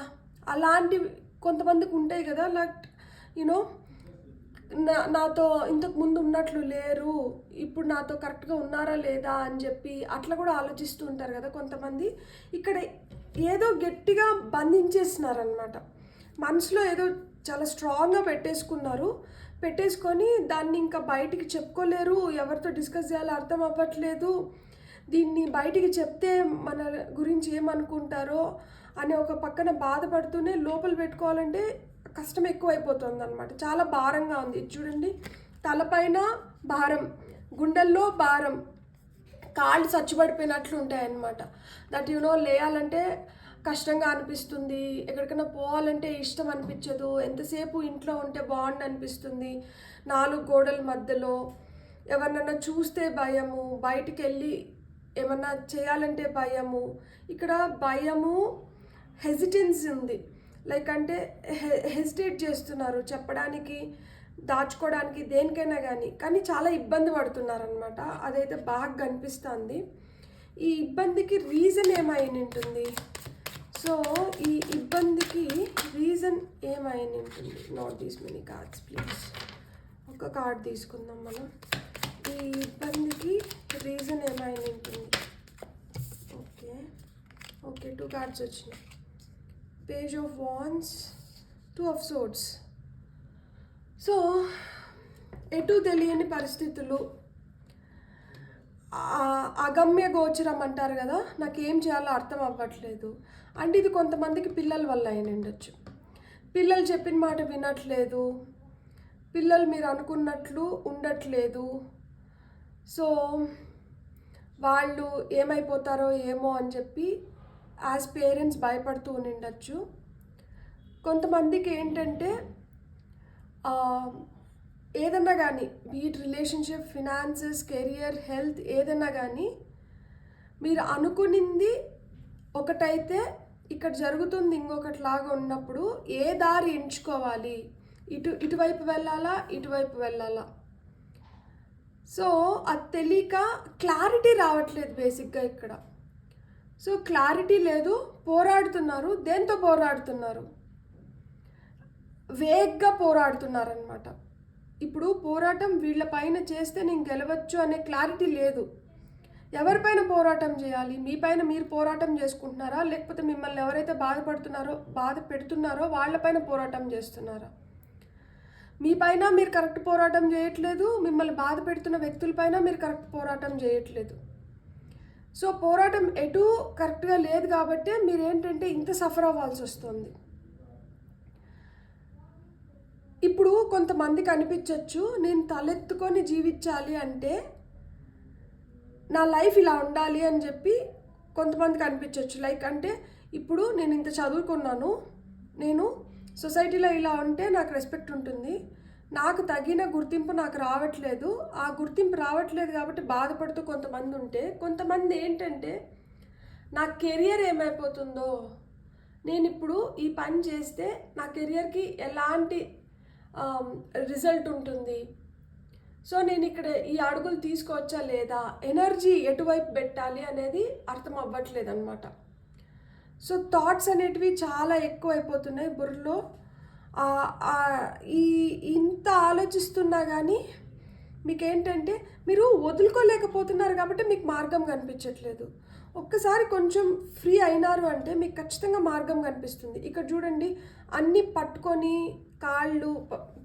అలాంటివి కొంతమందికి ఉంటాయి కదా. లైక్ యూనో నాతో ఇంతకు ముందు ఉన్నట్లు లేరు, ఇప్పుడు నాతో కరెక్ట్గా ఉన్నారా లేదా అని చెప్పి అట్లా కూడా ఆలోచిస్తూ ఉంటారు కదా కొంతమంది. ఇక్కడ ఏదో గట్టిగా బంధించేస్తున్నారనమాట, మనసులో ఏదో చాలా స్ట్రాంగ్గా పెట్టేసుకొని దాన్ని ఇంకా బయటికి చెప్పుకోలేరు, ఎవరితో డిస్కస్ చేయాలో అర్థం అవ్వట్లేదు, దీన్ని బయటికి చెప్తే మన గురించి ఏమనుకుంటారో అని ఒక పక్కన బాధపడుతూనే లోపల పెట్టుకోవాలంటే కష్టం ఎక్కువైపోతుంది అనమాట. చాలా భారంగా ఉంది. ఇది చూడండి, తలపైన భారం, గుండెల్లో భారం, కాళ్ళు చచ్చుబడిపోయినట్లు ఉంటాయన్నమాట. దట్ లేయాలంటే కష్టంగా అనిపిస్తుంది, ఎక్కడికైనా పోవాలంటే ఇష్టం అనిపించదు, ఎంతసేపు ఇంట్లో ఉంటే బాగుండు అనిపిస్తుంది, 4 గోడల మధ్యలో ఎవరినన్నా చూస్తే భయము, బయటికి వెళ్ళి ఏమన్నా చేయాలంటే భయము. ఇక్కడ భయము, హెజిటెన్సీ ఉంది. లైక్ అంటే హెజిటేట్ చేస్తున్నారు చెప్పడానికి, దాచుకోవడానికి, దేనికైనా కానీ చాలా ఇబ్బంది పడుతున్నారనమాట. అదైతే బాగా కనిపిస్తుంది. ఈ ఇబ్బందికి రీజన్ ఏమైనా ఉంటుంది? సో ఈ ఇబ్బందికి రీజన్ ఏమైనా ఉంటుంది? Not these many cards please. ఒక కార్డ్ తీసుకుందాం మనం. ఈ ఇబ్బందికి రీజన్ ఏమైనా ఉంటుంది? ఓకే 2 కార్డ్స్ వచ్చినాయి. Page of wands, 2 of swords. So ఎటు తెలియని పరిస్థితులు, అగమ్య గోచరం అంటారు కదా, నాకేం చేయాలో అర్థం అవ్వట్లేదు అంటే ఇది కొంతమందికి పిల్లల వల్ల అయిన ఉండొచ్చు. పిల్లలు చెప్పిన మాట వినట్లేదు, పిల్లలు మీరు అనుకున్నట్లు ఉండట్లేదు, సో వాళ్ళు ఏమైపోతారో ఏమో అని చెప్పి యాజ్ పేరెంట్స్ భయపడుతూ ఉండొచ్చు. కొంతమందికి ఏంటంటే ఏదన్నా కానీ, beat relationship, finances, career, health, ఏదన్నా కానీ మీరు అనుకునింది ఒకటైతే ఇక్కడ జరుగుతుంది ఇంకొకటిలాగా ఉన్నప్పుడు ఏ దారి ఎంచుకోవాలి, ఇటువైపు వెళ్ళాలా ఇటువైపు వెళ్ళాలా, సో అది తెలియక క్లారిటీ రావట్లేదు బేసిక్గా ఇక్కడ. సో క్లారిటీ లేదు, పోరాడుతున్నారు. దేంతో పోరాడుతున్నారు? వేగ్గా పోరాడుతున్నారనమాట. ఇప్పుడు పోరాటం వీళ్ళ పైన చేస్తే నేను గెలవచ్చు అనే క్లారిటీ లేదు. ఎవరిపైన పోరాటం చేయాలి? మీ పైన మీరు పోరాటం చేసుకుంటున్నారా, లేకపోతే మిమ్మల్ని ఎవరైతే బాధ పెడుతున్నారో వాళ్ళపైన పోరాటం చేస్తున్నారా? మీ పైన మీరు కరెక్ట్ పోరాటం చేయట్లేదు, మిమ్మల్ని బాధ పెడుతున్న వ్యక్తులపైన మీరు కరెక్ట్ పోరాటం చేయట్లేదు. సో పోరాటం ఎటు కరెక్ట్గా లేదు కాబట్టి మీరేంటంటే ఇంత సఫర్ అవ్వాల్సి వస్తుంది. ఇప్పుడు కొంతమందికి అనిపించవచ్చు, నేను తలెత్తుకొని జీవించాలి అంటే నా లైఫ్ ఇలా ఉండాలి అని చెప్పి కొంతమందికి అనిపించవచ్చు. లైక్ అంటే ఇప్పుడు నేను ఇంత చదువుకున్నాను, నేను సొసైటీలో ఇలా ఉంటే నాకు రెస్పెక్ట్ ఉంటుంది, నాకు తగిన గుర్తింపు నాకు రావట్లేదు, ఆ గుర్తింపు రావట్లేదు కాబట్టి బాధపడుతూ కొంతమంది ఉంటే, కొంతమంది ఏంటంటే నా కెరియర్ ఏమైపోతుందో, నేను ఇప్పుడు ఈ పని చేస్తే నా కెరియర్కి ఎలాంటి రిజల్ట్ ఉంటుంది, సో నేను ఇక్కడ ఈ అడుగులు తీసుకోవచ్చా లేదా, ఎనర్జీ ఎటువైపు పెట్టాలి అనేది అర్థం అవ్వట్లేదు అనమాట. సో థాట్స్ అనేటివి చాలా ఎక్కువ అయిపోతున్నాయి బుర్రలో. ఇంత ఆలోచిస్తున్నా కానీ మీకేంటంటే మీరు వదులుకోలేకపోతున్నారు కాబట్టి మీకు మార్గం కనిపించట్లేదు. ఒక్కసారి కొంచెం ఫ్రీ అయినారు అంటే మీకు ఖచ్చితంగా మార్గం కనిపిస్తుంది. ఇక్కడ చూడండి, అన్నీ పట్టుకొని కాళ్ళు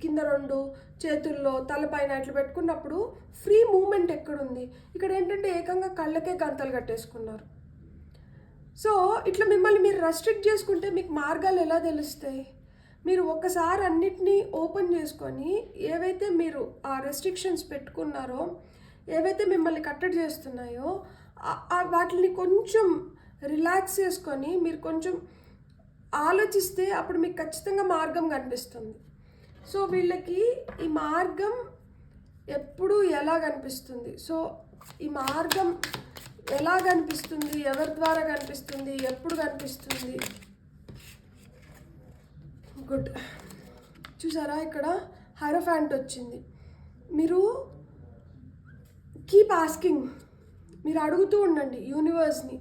కింద 2 చేతుల్లో తలపైన ఇట్లా పెట్టుకున్నప్పుడు ఫ్రీ మూమెంట్ ఎక్కడుంది? ఇక్కడ ఏంటంటే ఏకంగా కళ్ళకే గంతలు కట్టేసుకున్నారు. సో ఇట్లా మిమ్మల్ని మీరు రెస్ట్రిక్ట్ చేసుకుంటే మీకు మార్గాలు ఎలా తెలుస్తాయి? మీరు ఒక్కసారి అన్నిటినీ ఓపెన్ చేసుకొని ఏవైతే మీరు ఆ రెస్ట్రిక్షన్స్ పెట్టుకున్నారో, ఏవైతే మిమ్మల్ని కట్టడి చేస్తున్నాయో వాటిని కొంచెం రిలాక్స్ చేసుకొని మీరు కొంచెం ఆలోచిస్తే అప్పుడు మీకు ఖచ్చితంగా మార్గం కనిపిస్తుంది. సో వీళ్ళకి ఈ మార్గం ఎప్పుడు ఎలా కనిపిస్తుంది? సో ఈ మార్గం ఎలా కనిపిస్తుంది, ఎవరి ద్వారా కనిపిస్తుంది, ఎప్పుడు కనిపిస్తుంది? గుడ్. చూసారా ఇక్కడ హైరోఫాంట్ వచ్చింది. మీరు కీప్ ఆస్కింగ్, మీరు అడుగుతూ ఉండండి యూనివర్స్ని.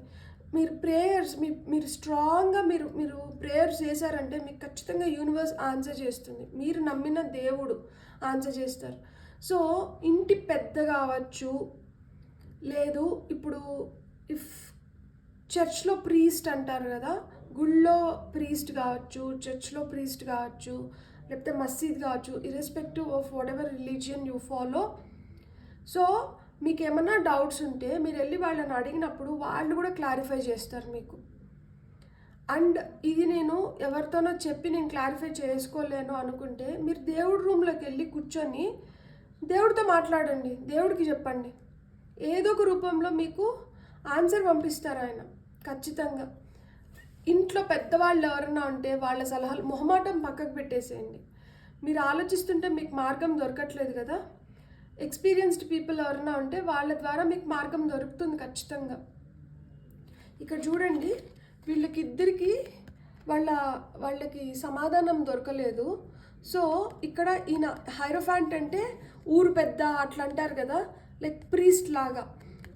మీరు ప్రేయర్స్ మీరు స్ట్రాంగ్గా మీరు ప్రేయర్స్ చేశారంటే మీకు ఖచ్చితంగా యూనివర్స్ ఆన్సర్ చేస్తుంది. మీరు నమ్మిన దేవుడు ఆన్సర్ చేస్తారు. సో ఇంటి పెద్ద కావచ్చు, లేదు ఇప్పుడు ఇఫ్ చర్చ్లో ప్రీస్ట్ అంటారు కదా, గుళ్ళో ప్రీస్ట్ కావచ్చు, చర్చ్లో ప్రీస్ట్ కావచ్చు, లేకపోతే మసీద్ కావచ్చు, irrespective of what ever religion you follow. So మీకు ఏమన్నా డౌట్స్ ఉంటే మీరు వెళ్ళి వాళ్ళని అడిగినప్పుడు వాళ్ళు కూడా క్లారిఫై చేస్తారు మీకు. అండ్ ఇది నేను ఎవరితోనో చెప్పి నేను క్లారిఫై చేసుకోలేను అనుకుంటే మీరు దేవుడి రూమ్లోకి వెళ్ళి కూర్చొని దేవుడితో మాట్లాడండి, దేవుడికి చెప్పండి. ఏదో ఒక రూపంలో మీకు ఆన్సర్ పంపిస్తారు ఆయన ఖచ్చితంగా. ఇంట్లో పెద్దవాళ్ళు ఎవరైనా ఉంటే వాళ్ళ సలహాలు మొహమాటం పక్కకు పెట్టేసేయండి. మీరు ఆలోచిస్తుంటే మీకు మార్గం దొరకట్లేదు కదా, ఎక్స్పీరియన్స్డ్ పీపుల్ ఎవరైనా ఉంటే వాళ్ళ ద్వారా మీకు మార్గం దొరుకుతుంది ఖచ్చితంగా. ఇక్కడ చూడండి, వీళ్ళకిద్దరికి వాళ్ళకి సమాధానం దొరకలేదు. సో ఇక్కడ ఈయన హైరోఫాంట్ అంటే ఊరు పెద్ద అట్లా అంటారు కదా, లైక్ ప్రీస్ట్ లాగా.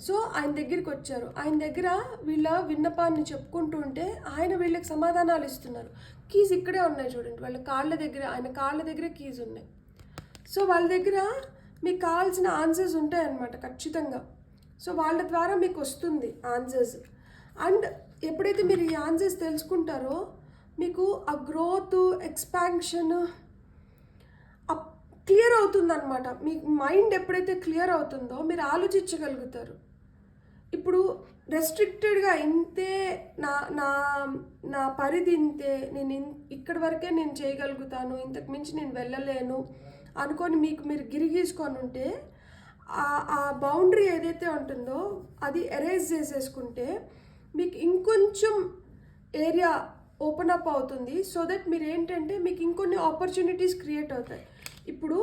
సో ఆయన దగ్గరికి వచ్చారు. ఆయన దగ్గర వీళ్ళ విన్నపాన్ని చెప్పుకుంటూ ఉంటే ఆయన వీళ్ళకి సమాధానాలు ఇస్తున్నారు. కీస్ ఇక్కడే ఉన్నాయి చూడండి, వాళ్ళ కాళ్ళ దగ్గర, ఆయన కాళ్ళ దగ్గర కీస్ ఉన్నాయి. సో వాళ్ళ దగ్గర మీకు కావాల్సిన ఆన్సర్స్ ఉంటాయన్నమాట ఖచ్చితంగా. సో వాళ్ళ ద్వారా మీకు వస్తుంది ఆన్సర్స్. అండ్ ఎప్పుడైతే మీరు ఈ ఆన్సర్స్ తెలుసుకుంటారో మీకు ఆ గ్రోత్, ఎక్స్పాన్షన్ క్లియర్ అవుతుందన్నమాట. మీకు మైండ్ ఎప్పుడైతే క్లియర్ అవుతుందో మీరు ఆలోచించగలుగుతారు. ఇప్పుడు రెస్ట్రిక్టెడ్గా ఇంతే, నా నా నా పరిధి ఇంతే, నేను ఇక్కడి వరకే నేను చేయగలుగుతాను, ఇంతకు మించి నేను వెళ్ళలేను అనుకొని మీరు గిరిగీసుకొని ఉంటే ఆ బౌండరీ ఏదైతే ఉంటుందో అది ఎరేజ్ చేసేసుకుంటే మీకు ఇంకొంచెం ఏరియా ఓపెన్ అప్ అవుతుంది. సో దట్ మీరు ఏంటంటే మీకు ఇంకొన్ని ఆపర్చునిటీస్ క్రియేట్ అవుతాయి. ఇప్పుడు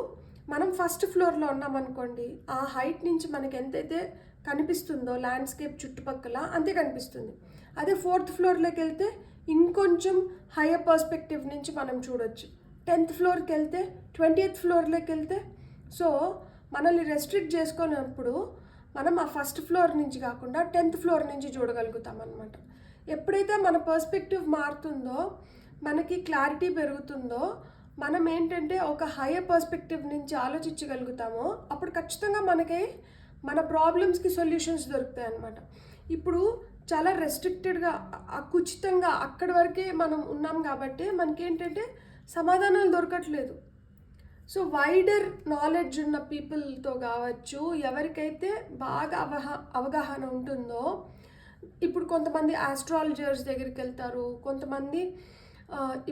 మనం ఫస్ట్ ఫ్లోర్లో ఉన్నామనుకోండి, ఆ హైట్ నుంచి మనకి ఎంతైతే కనిపిస్తుందో ల్యాండ్స్కేప్ చుట్టుపక్కల అంతే కనిపిస్తుంది. అదే 4th ఫ్లోర్లోకి వెళ్తే ఇంకొంచెం హైయర్ పర్స్పెక్టివ్ నుంచి మనం చూడొచ్చు. 10th ఫ్లోర్కి వెళ్తే, 20th ఫ్లోర్లోకి వెళ్తే. సో మనల్ని రెస్ట్రిక్ట్ చేసుకున్నప్పుడు మనం ఆ ఫస్ట్ ఫ్లోర్ నుంచి కాకుండా 10th ఫ్లోర్ నుంచి చూడగలుగుతాం అన్నమాట. ఎప్పుడైతే మన పర్స్పెక్టివ్ మారుతుందో, మనకి క్లారిటీ పెరుగుతుందో, మనం ఏంటంటే ఒక హైయర్ పర్స్పెక్టివ్ నుంచి ఆలోచించగలుగుతామో అప్పుడు ఖచ్చితంగా మనకి మన ప్రాబ్లమ్స్కి సొల్యూషన్స్ దొరుకుతాయి అన్నమాట. ఇప్పుడు చాలా రెస్ట్రిక్టెడ్గా కుచితంగా అక్కడి వరకే మనం ఉన్నాం కాబట్టి మనకేంటంటే సమాధానాలు దొరకట్లేదు. సో వైడర్ నాలెడ్జ్ ఉన్న పీపుల్తో కావచ్చు, ఎవరికైతే బాగా అవగాహన ఉంటుందో, ఇప్పుడు కొంతమంది ఆస్ట్రాలజర్స్ దగ్గరికి వెళ్తారు, కొంతమంది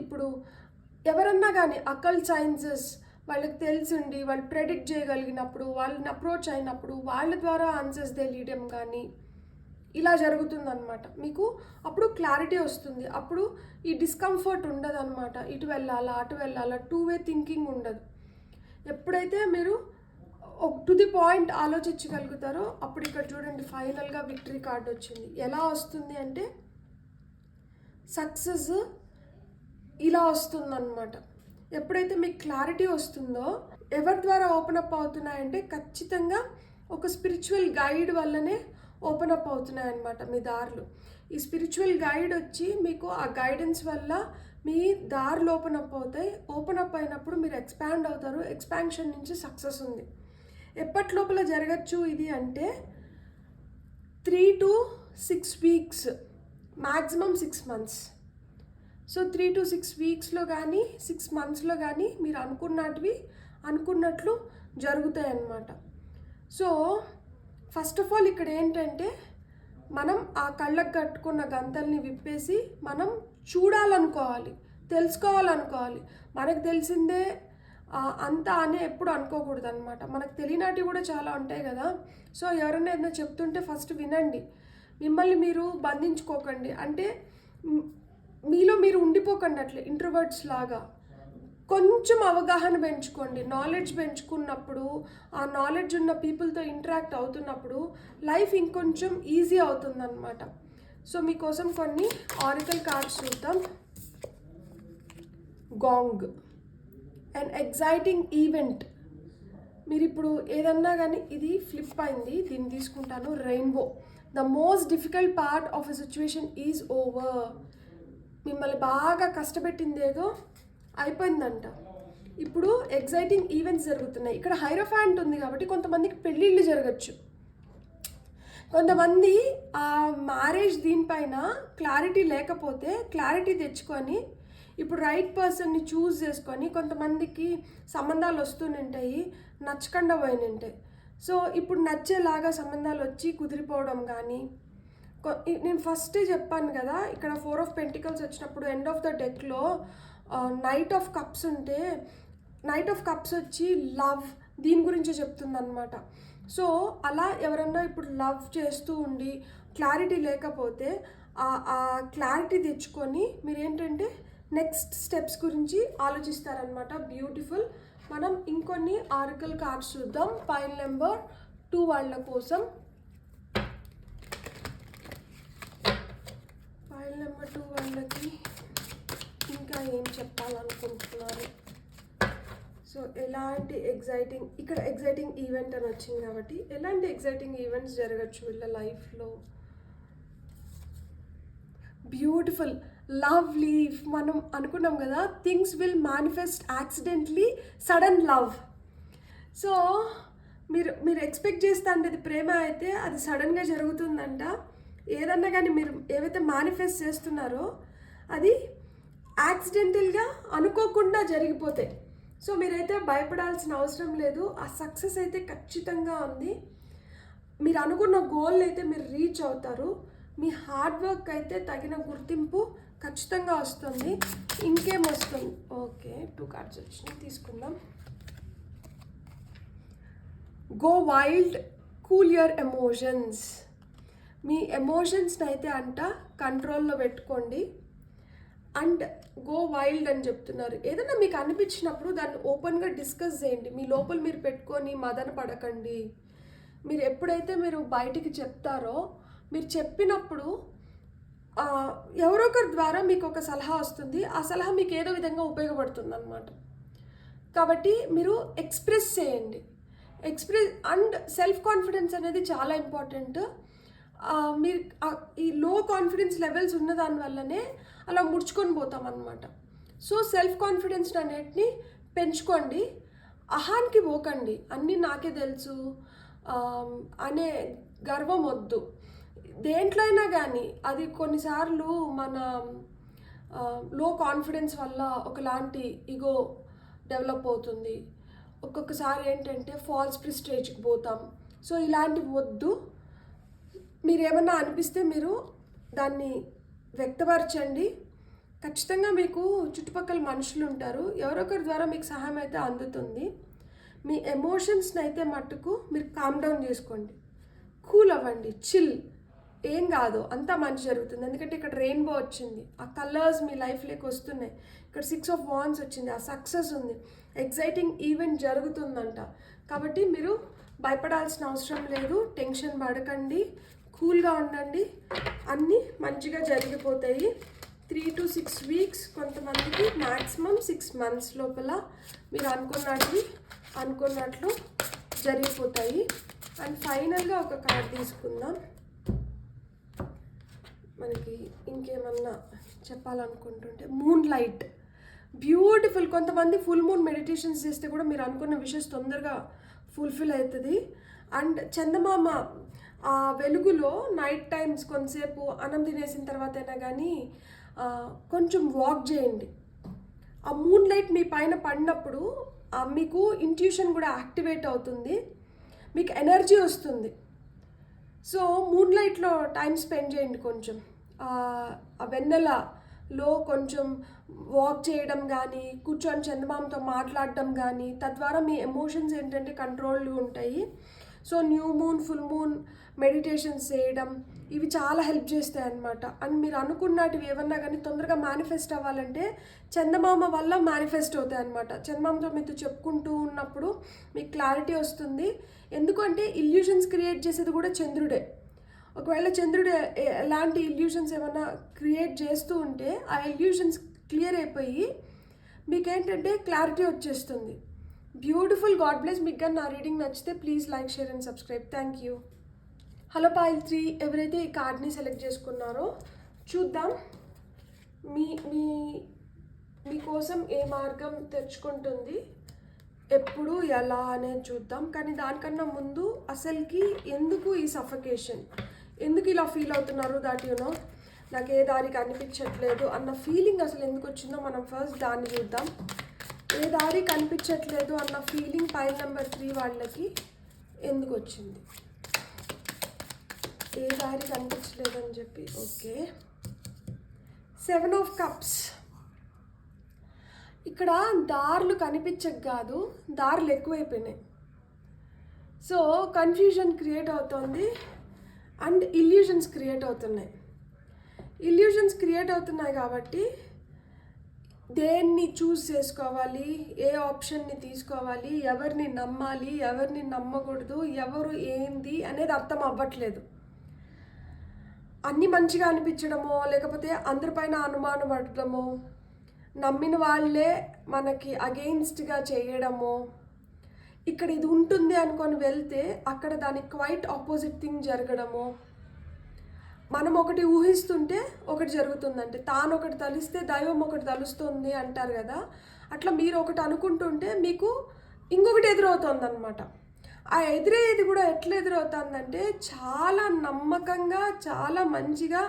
ఇప్పుడు ఎవరన్నా కానీ అకల్ట్ సైన్సెస్ వాళ్ళకి తెలిసిండి వాళ్ళు ప్రెడిక్ట్ చేయగలిగినప్పుడు, వాళ్ళని అప్రోచ్ అయినప్పుడు వాళ్ళ ద్వారా ఆన్సర్స్ తెలియడం కానీ ఇలా జరుగుతుందన్నమాట. మీకు అప్పుడు క్లారిటీ వస్తుంది. అప్పుడు ఈ డిస్కంఫర్ట్ ఉండదు అనమాట. ఇటు వెళ్ళాలా అటు వెళ్ళాలా, 2-way థింకింగ్ ఉండదు. ఎప్పుడైతే మీరు టు ది పాయింట్ ఆలోచించగలుగుతారో అప్పుడు ఇక్కడ చూడండి ఫైనల్గా విక్టరీ కార్డ్ వచ్చింది. ఎలా వస్తుంది అంటే సక్సెస్ ఇలా వస్తుందన్నమాట. ఎప్పుడైతే మీకు క్లారిటీ వస్తుందో, ఎవరి ద్వారా ఓపెన్ అప్ అవుతున్నాయంటే ఖచ్చితంగా ఒక స్పిరిచువల్ గైడ్ వల్లనే ఓపెన్ అప్ అవుతున్నాయన్నమాట మీ దారులు. ఈ స్పిరిచువల్ గైడ్ వచ్చి మీకు ఆ గైడెన్స్ వల్ల మీ దారులు ఓపెన్ అప్ అవుతాయి. ఓపెన్ అప్ అయినప్పుడు మీరు ఎక్స్పాండ్ అవుతారు. ఎక్స్పాన్షన్ నుంచి సక్సెస్ ఉంది. ఎప్పటి లోపల జరగచ్చు ఇది అంటే 3 to 6 weeks, maximum 6 months. So 3 to 6 weeksలో కానీ 6 monthsలో కానీ మీరు అనుకున్నట్లు జరుగుతాయి అన్నమాట. సో ఫస్ట్ ఆఫ్ ఆల్ ఇక్కడ ఏంటంటే మనం ఆ కళ్ళకు కట్టుకున్న గంతల్ని విప్పేసి మనం చూడాలనుకోవాలి, తెలుసుకోవాలనుకోవాలి. మనకు తెలిసిందే అంతా అని ఎప్పుడు అనుకోకూడదు అనమాట. మనకు తెలియనాటివి కూడా చాలా ఉంటాయి కదా. సో ఎవరైనా ఏదైనా చెప్తుంటే ఫస్ట్ వినండి, మిమ్మల్ని మీరు బంధించుకోకండి. అంటే మీలో మీరు ఉండిపోకండి అట్లా ఇంట్రోవర్ట్స్ లాగా. కొంచెం అవగాహన పెంచుకోండి. నాలెడ్జ్ పెంచుకున్నప్పుడు, ఆ నాలెడ్జ్ ఉన్న పీపుల్తో ఇంటరాక్ట్ అవుతున్నప్పుడు లైఫ్ ఇంకొంచెం ఈజీ అవుతుందన్నమాట. సో మీకోసం కొన్ని ఆరికల్ కార్డ్స్ చూద్దాం. Gong, and exciting event. మీరు ఇప్పుడు ఏదన్నా కానీ, ఇది ఫ్లిప్ అయింది, దీన్ని తీసుకుంటాను. Rainbow, the most difficult part of a situation is over. మిమ్మల్ని బాగా కష్టపెట్టింది ఏదో అయిపోయిందంట. ఇప్పుడు ఎగ్జైటింగ్ ఈవెంట్స్ జరుగుతున్నాయి. ఇక్కడ హైరోఫాంట్ ఉంది కాబట్టి కొంతమందికి పెళ్ళిళ్ళు జరగచ్చు. కొంతమంది ఆ మ్యారేజ్ దీనిపైన క్లారిటీ లేకపోతే క్లారిటీ తెచ్చుకొని ఇప్పుడు రైట్ పర్సన్ని చూస్ చేసుకొని, కొంతమందికి సంబంధాలు వస్తూనే నచ్చకుండా పోయినంటాయి. సో ఇప్పుడు నచ్చేలాగా సంబంధాలు వచ్చి కుదిరిపోవడం కానీ, నేను ఫస్టే చెప్పాను కదా, ఇక్కడ 4 ఆఫ్ పెంటికల్స్ వచ్చినప్పుడు ఎండ్ ఆఫ్ ద డెక్లో నైట్ ఆఫ్ కప్స్ ఉంటే, నైట్ ఆఫ్ కప్స్ వచ్చి లవ్, దీని గురించి చెప్తుంది అనమాట. సో అలా ఎవరన్నా ఇప్పుడు లవ్ చేస్తూ ఉండి క్లారిటీ లేకపోతే ఆ క్లారిటీ తెచ్చుకొని మీరేంటంటే నెక్స్ట్ స్టెప్స్ గురించి ఆలోచిస్తారనమాట. బ్యూటిఫుల్. మనం ఇంకొన్ని ఆరికల్ కార్డ్స్ చూద్దాం పైల్ నెంబర్ 2 వాళ్ళ కోసం. పైల్ నెంబర్ 2 వాళ్ళకి ఇంకా ఏం చెప్పాలనుకుంటున్నారు? సో ఎలాంటి ఎగ్జైటింగ్, ఇక్కడ ఎగ్జైటింగ్ ఈవెంట్ అని వచ్చింది కాబట్టి ఎలాంటి ఎగ్జైటింగ్ ఈవెంట్స్ జరగచ్చు వీళ్ళ లైఫ్లో? బ్యూటిఫుల్. Love leave. మనం అనుకున్నాం కదా, things will manifest accidentally, sudden love. So మీరు ఎక్స్పెక్ట్ చేస్తా అంటే అది ప్రేమ అయితే అది సడన్గా జరుగుతుందంట. ఏదన్నా కానీ మీరు ఏవైతే మేనిఫెస్ట్ చేస్తున్నారో అది యాక్సిడెంటల్గా అనుకోకుండా జరిగిపోతాయి. సో మీరైతే భయపడాల్సిన అవసరం లేదు. ఆ సక్సెస్ అయితే ఖచ్చితంగా ఉంది. మీరు అనుకున్న గోల్ అయితే మీరు రీచ్ అవుతారు. మీ హార్డ్ వర్క్ అయితే తగిన గుర్తింపు ఖచ్చితంగా వస్తుంది. ఇంకేం వస్తుంది? ఓకే, 2 కార్డ్స్ వచ్చినాయి, తీసుకుందాం. Go wild, cool your emotions. మీ ఎమోషన్స్ని అయితే కంట్రోల్లో పెట్టుకోండి. అండ్ గో వైల్డ్ అని చెప్తున్నారు. ఏదైనా మీకు అనిపించినప్పుడు దాన్ని ఓపెన్గా డిస్కస్ చేయండి. మీ లోపల మీరు పెట్టుకొని మదన పడకండి. మీరు ఎప్పుడైతే మీరు బయటికి చెప్తారో, మీరు చెప్పినప్పుడు ఎవరో ఒకరి ద్వారా మీకు ఒక సలహా వస్తుంది. ఆ సలహా మీకు ఏదో విధంగా ఉపయోగపడుతుంది అన్నమాట. కాబట్టి మీరు ఎక్స్ప్రెస్ చేయండి. అండ్ సెల్ఫ్ కాన్ఫిడెన్స్ అనేది చాలా ఇంపార్టెంట్. మీరు ఈ లో కాన్ఫిడెన్స్ లెవెల్స్ ఉన్న దానివల్లనే అలా ముడుచుకొని పోతాం అన్నమాట. సో సెల్ఫ్ కాన్ఫిడెన్స్ అనేటిని పెంచుకోండి. అహానికి పోకండి, అన్నీ నాకే తెలుసు అనే గర్వం వద్దు. దేంట్లో అయినా కానీ అది కొన్నిసార్లు మన లో కాన్ఫిడెన్స్ వల్ల ఒకలాంటి ఈగో డెవలప్ అవుతుంది. ఒక్కొక్కసారి ఏంటంటే ఫాల్స్ ప్రిస్టేజ్కి పోతాం. సో ఇలాంటివి వద్దు. మీరు ఏమన్నా అనిపిస్తే మీరు దాన్ని వ్యక్తపరచండి. ఖచ్చితంగా మీకు చుట్టుపక్కల మనుషులు ఉంటారు, ఎవరొకరి ద్వారా మీకు సహాయం అయితే అందుతుంది. మీ ఎమోషన్స్ని అయితే మట్టుకు మీరు కామ్ డౌన్ చేసుకోండి, కూల్ అవ్వండి, చిల్. ఏం కాదు, అంతా మంచి జరుగుతుంది. ఎందుకంటే ఇక్కడ రెయిన్బో వచ్చింది, ఆ కలర్స్ మీ లైఫ్లోకి వస్తున్నాయి. ఇక్కడ 6 ఆఫ్ వాండ్స్ వచ్చింది, ఆ సక్సెస్ ఉంది, ఎగ్జైటింగ్ ఈవెంట్ జరుగుతుందంట. కాబట్టి మీరు భయపడాల్సిన అవసరం లేదు, టెన్షన్ పడకండి, కూల్గా ఉండండి, అన్నీ మంచిగా జరిగిపోతాయి. 3 to 6 వీక్స్, కొంతమందికి మ్యాక్సిమం 6 months లోపల మీరు అనుకున్నట్లు జరిగిపోతాయి. అండ్ ఫైనల్గా ఒక కార్డ్ తీసుకుందాం. మనకి ఇంకేమన్నా చెప్పాలనుకుంటుంటే, మూన్ లైట్, బ్యూటిఫుల్. కొంతమంది ఫుల్ మూన్ మెడిటేషన్స్ చేస్తే కూడా మీరు అనుకున్న విషెస్ తొందరగా ఫుల్ఫిల్ అవుతుంది. అండ్ చందమామ ఆ వెలుగులో నైట్ టైమ్స్ కొంతసేపు అన్నం తినేసిన తర్వాత అయినా కానీ కొంచెం వాక్ చేయండి. ఆ మూన్ లైట్ మీ పైన పడినప్పుడు మీకు ఇంట్యూషన్ కూడా యాక్టివేట్ అవుతుంది, మీకు ఎనర్జీ వస్తుంది. సో మూన్ లైట్లో టైం స్పెండ్ చేయండి. కొంచెం ఆ వెన్నెలలో కొంచెం వాక్ చేయడం కానీ, కూర్చొని చందమామతో మాట్లాడడం కానీ, తద్వారా మీ ఎమోషన్స్ ఏంటంటే కంట్రోల్గా ఉంటాయి. So new moon, full moon meditations చేయడం ఇవి చాలా హెల్ప్ చేస్తాయి అన్నమాట. అండ్ మీరు అనుకున్నటివి ఏమన్నా కానీ తొందరగా మేనిఫెస్ట్ అవ్వాలంటే చందమామ వల్ల మేనిఫెస్ట్ అవుతాయి అన్నమాట. చందమామతో మీతో చెప్పుకుంటూ ఉన్నప్పుడు మీకు క్లారిటీ వస్తుంది. ఎందుకంటే ఇల్యూషన్స్ క్రియేట్ చేసేది కూడా చంద్రుడే. ఒకవేళ చంద్రుడు ఎలాంటి ఇల్యూషన్స్ ఏమైనా క్రియేట్ చేస్తూ ఉంటే ఆ ఇల్యూషన్స్ క్లియర్ అయిపోయి మీకేంటంటే క్లారిటీ వచ్చేస్తుంది. బ్యూటిఫుల్. God bless. మీకు కానీ నా రీడింగ్ నచ్చితే please like, share and subscribe. Thank you. Hello foil 3 ఎవరైతే ఈ కార్డ్ని సెలెక్ట్ చేసుకున్నారో చూద్దాం మీ మీ మీకోసం ఏ మార్గం తెచ్చుకుంటుంది, ఎప్పుడు, ఎలా అనేది చూద్దాం. కానీ దానికన్నా ముందు అసలుకి ఎందుకు ఈ సఫకేషన్, ఎందుకు ఇలా ఫీల్ అవుతున్నారు, దాట్ నాకు ఏ దారి కనిపించట్లేదు అన్న ఫీలింగ్ అసలు ఎందుకు వచ్చిందో మనం ఫస్ట్ దాన్ని చూద్దాం. ఏ దారి కనిపించట్లేదు అన్న ఫీలింగ్ పైల్ నెంబర్ 3 వాళ్ళకి ఎందుకు వచ్చింది, ఏ దారి కనిపించలేదు అని చెప్పి. Okay, 7 of cups. ఇక్కడ దారులు కనిపించక కాదు, దారులు ఎక్కువైపోయినాయి. సో కన్ఫ్యూజన్ క్రియేట్ అవుతుంది అండ్ ఇల్యూషన్స్ క్రియేట్ అవుతున్నాయి. ఇల్యూషన్స్ క్రియేట్ అవుతున్నాయి కాబట్టి దేన్ని చూస్ చేసుకోవాలి, ఏ ఆప్షన్ని తీసుకోవాలి, ఎవరిని నమ్మాలి, ఎవరిని నమ్మకూడదు, ఎవరు ఏంది అనేది అర్థం అవ్వట్లేదు. అన్నీ మంచిగా అనిపించడమో లేకపోతే అందరిపైన అనుమానం పడటమో, నమ్మిన వాళ్ళే మనకి అగెయిన్స్ట్గా చేయడమో, ఇక్కడ ఇది ఉంటుంది అనుకొని వెళ్తే అక్కడ దానికి క్వైట్ ఆపోజిట్ థింగ్ జరగడమో, మనం ఒకటి ఊహిస్తుంటే ఒకటి జరుగుతుందంటే, తాను ఒకటి తలిస్తే దైవం ఒకటి తలుస్తుంది అంటారు కదా, అట్లా మీరు ఒకటి అనుకుంటుంటే మీకు ఇంకొకటి ఎదురవుతుంది అనమాట. ఆ ఎదురయ్యేది కూడా ఎట్లా ఎదురవుతుందంటే చాలా నమ్మకంగా, చాలా మంచిగా,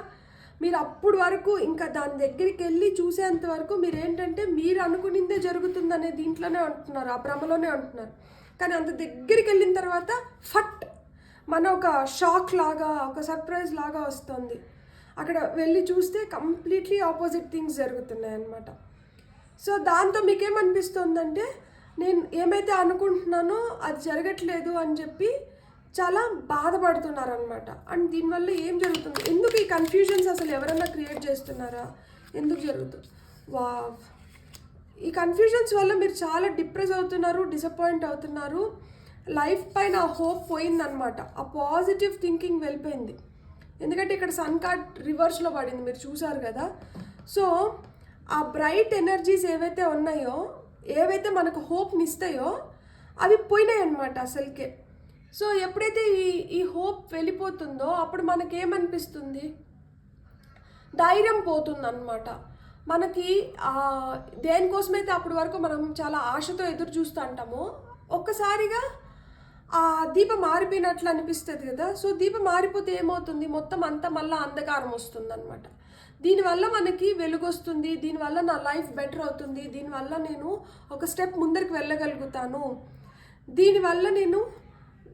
మీరు అప్పుడు వరకు ఇంకా దాని దగ్గరికి వెళ్ళి చూసేంత వరకు మీరు ఏంటంటే మీరు అనుకునిందే జరుగుతుందనే దీంట్లోనే ఉంటున్నారు, ఆ భ్రమలోనే ఉంటున్నారు. కానీ అంత దగ్గరికి వెళ్ళిన తర్వాత ఫట్ మన ఒక షాక్ లాగా, ఒక సర్ప్రైజ్ లాగా వస్తుంది. అక్కడ వెళ్ళి చూస్తే కంప్లీట్లీ ఆపోజిట్ థింగ్స్ జరుగుతున్నాయి అన్నమాట. సో దాంతో మీకేమనిపిస్తుందంటే నేను ఏమైతే అనుకుంటున్నానో అది జరగట్లేదు అని చెప్పి చాలా బాధపడుతున్నారనమాట. అండ్ దీనివల్ల ఏం జరుగుతుంది, ఎందుకు ఈ కన్ఫ్యూజన్స్ అసలు ఎవరైనా క్రియేట్ చేస్తున్నారా, ఎందుకు జరుగుతుంది? వావ్, ఈ కన్ఫ్యూజన్స్ వల్ల మీరు చాలా డిప్రెస్ అవుతున్నారు, డిసప్పాయింట్ అవుతున్నారు. లైఫ్ పైన హోప్ పోయిందనమాట, ఆ పాజిటివ్ థింకింగ్ వెళ్ళిపోయింది. ఎందుకంటే ఇక్కడ సన్ కార్డ్ రివర్స్లో పడింది, మీరు చూసారు కదా. సో ఆ బ్రైట్ ఎనర్జీస్ ఏవైతే ఉన్నాయో, ఏవైతే మనకు హోప్ని ఇస్తాయో అవి పోయినాయి అన్నమాట అసలుకే. సో ఎప్పుడైతే ఈ హోప్ వెళ్ళిపోతుందో అప్పుడు మనకేమనిపిస్తుంది, ధైర్యం పోతుంది అన్నమాట. మనకి దేనికోసమైతే అప్పటి వరకు మనం చాలా ఆశతో ఎదురు చూస్తూ అంటామో ఒక్కసారిగా ఆ దీపం మారిపోయినట్లు అనిపిస్తుంది కదా. సో దీపం మారిపోతే ఏమవుతుంది, మొత్తం అంతా మళ్ళీ అంధకారం వస్తుంది అనమాట. దీనివల్ల మనకి వెలుగు వస్తుంది, దీనివల్ల నా లైఫ్ బెటర్ అవుతుంది, దీనివల్ల నేను ఒక స్టెప్ ముందరికి వెళ్ళగలుగుతాను, దీనివల్ల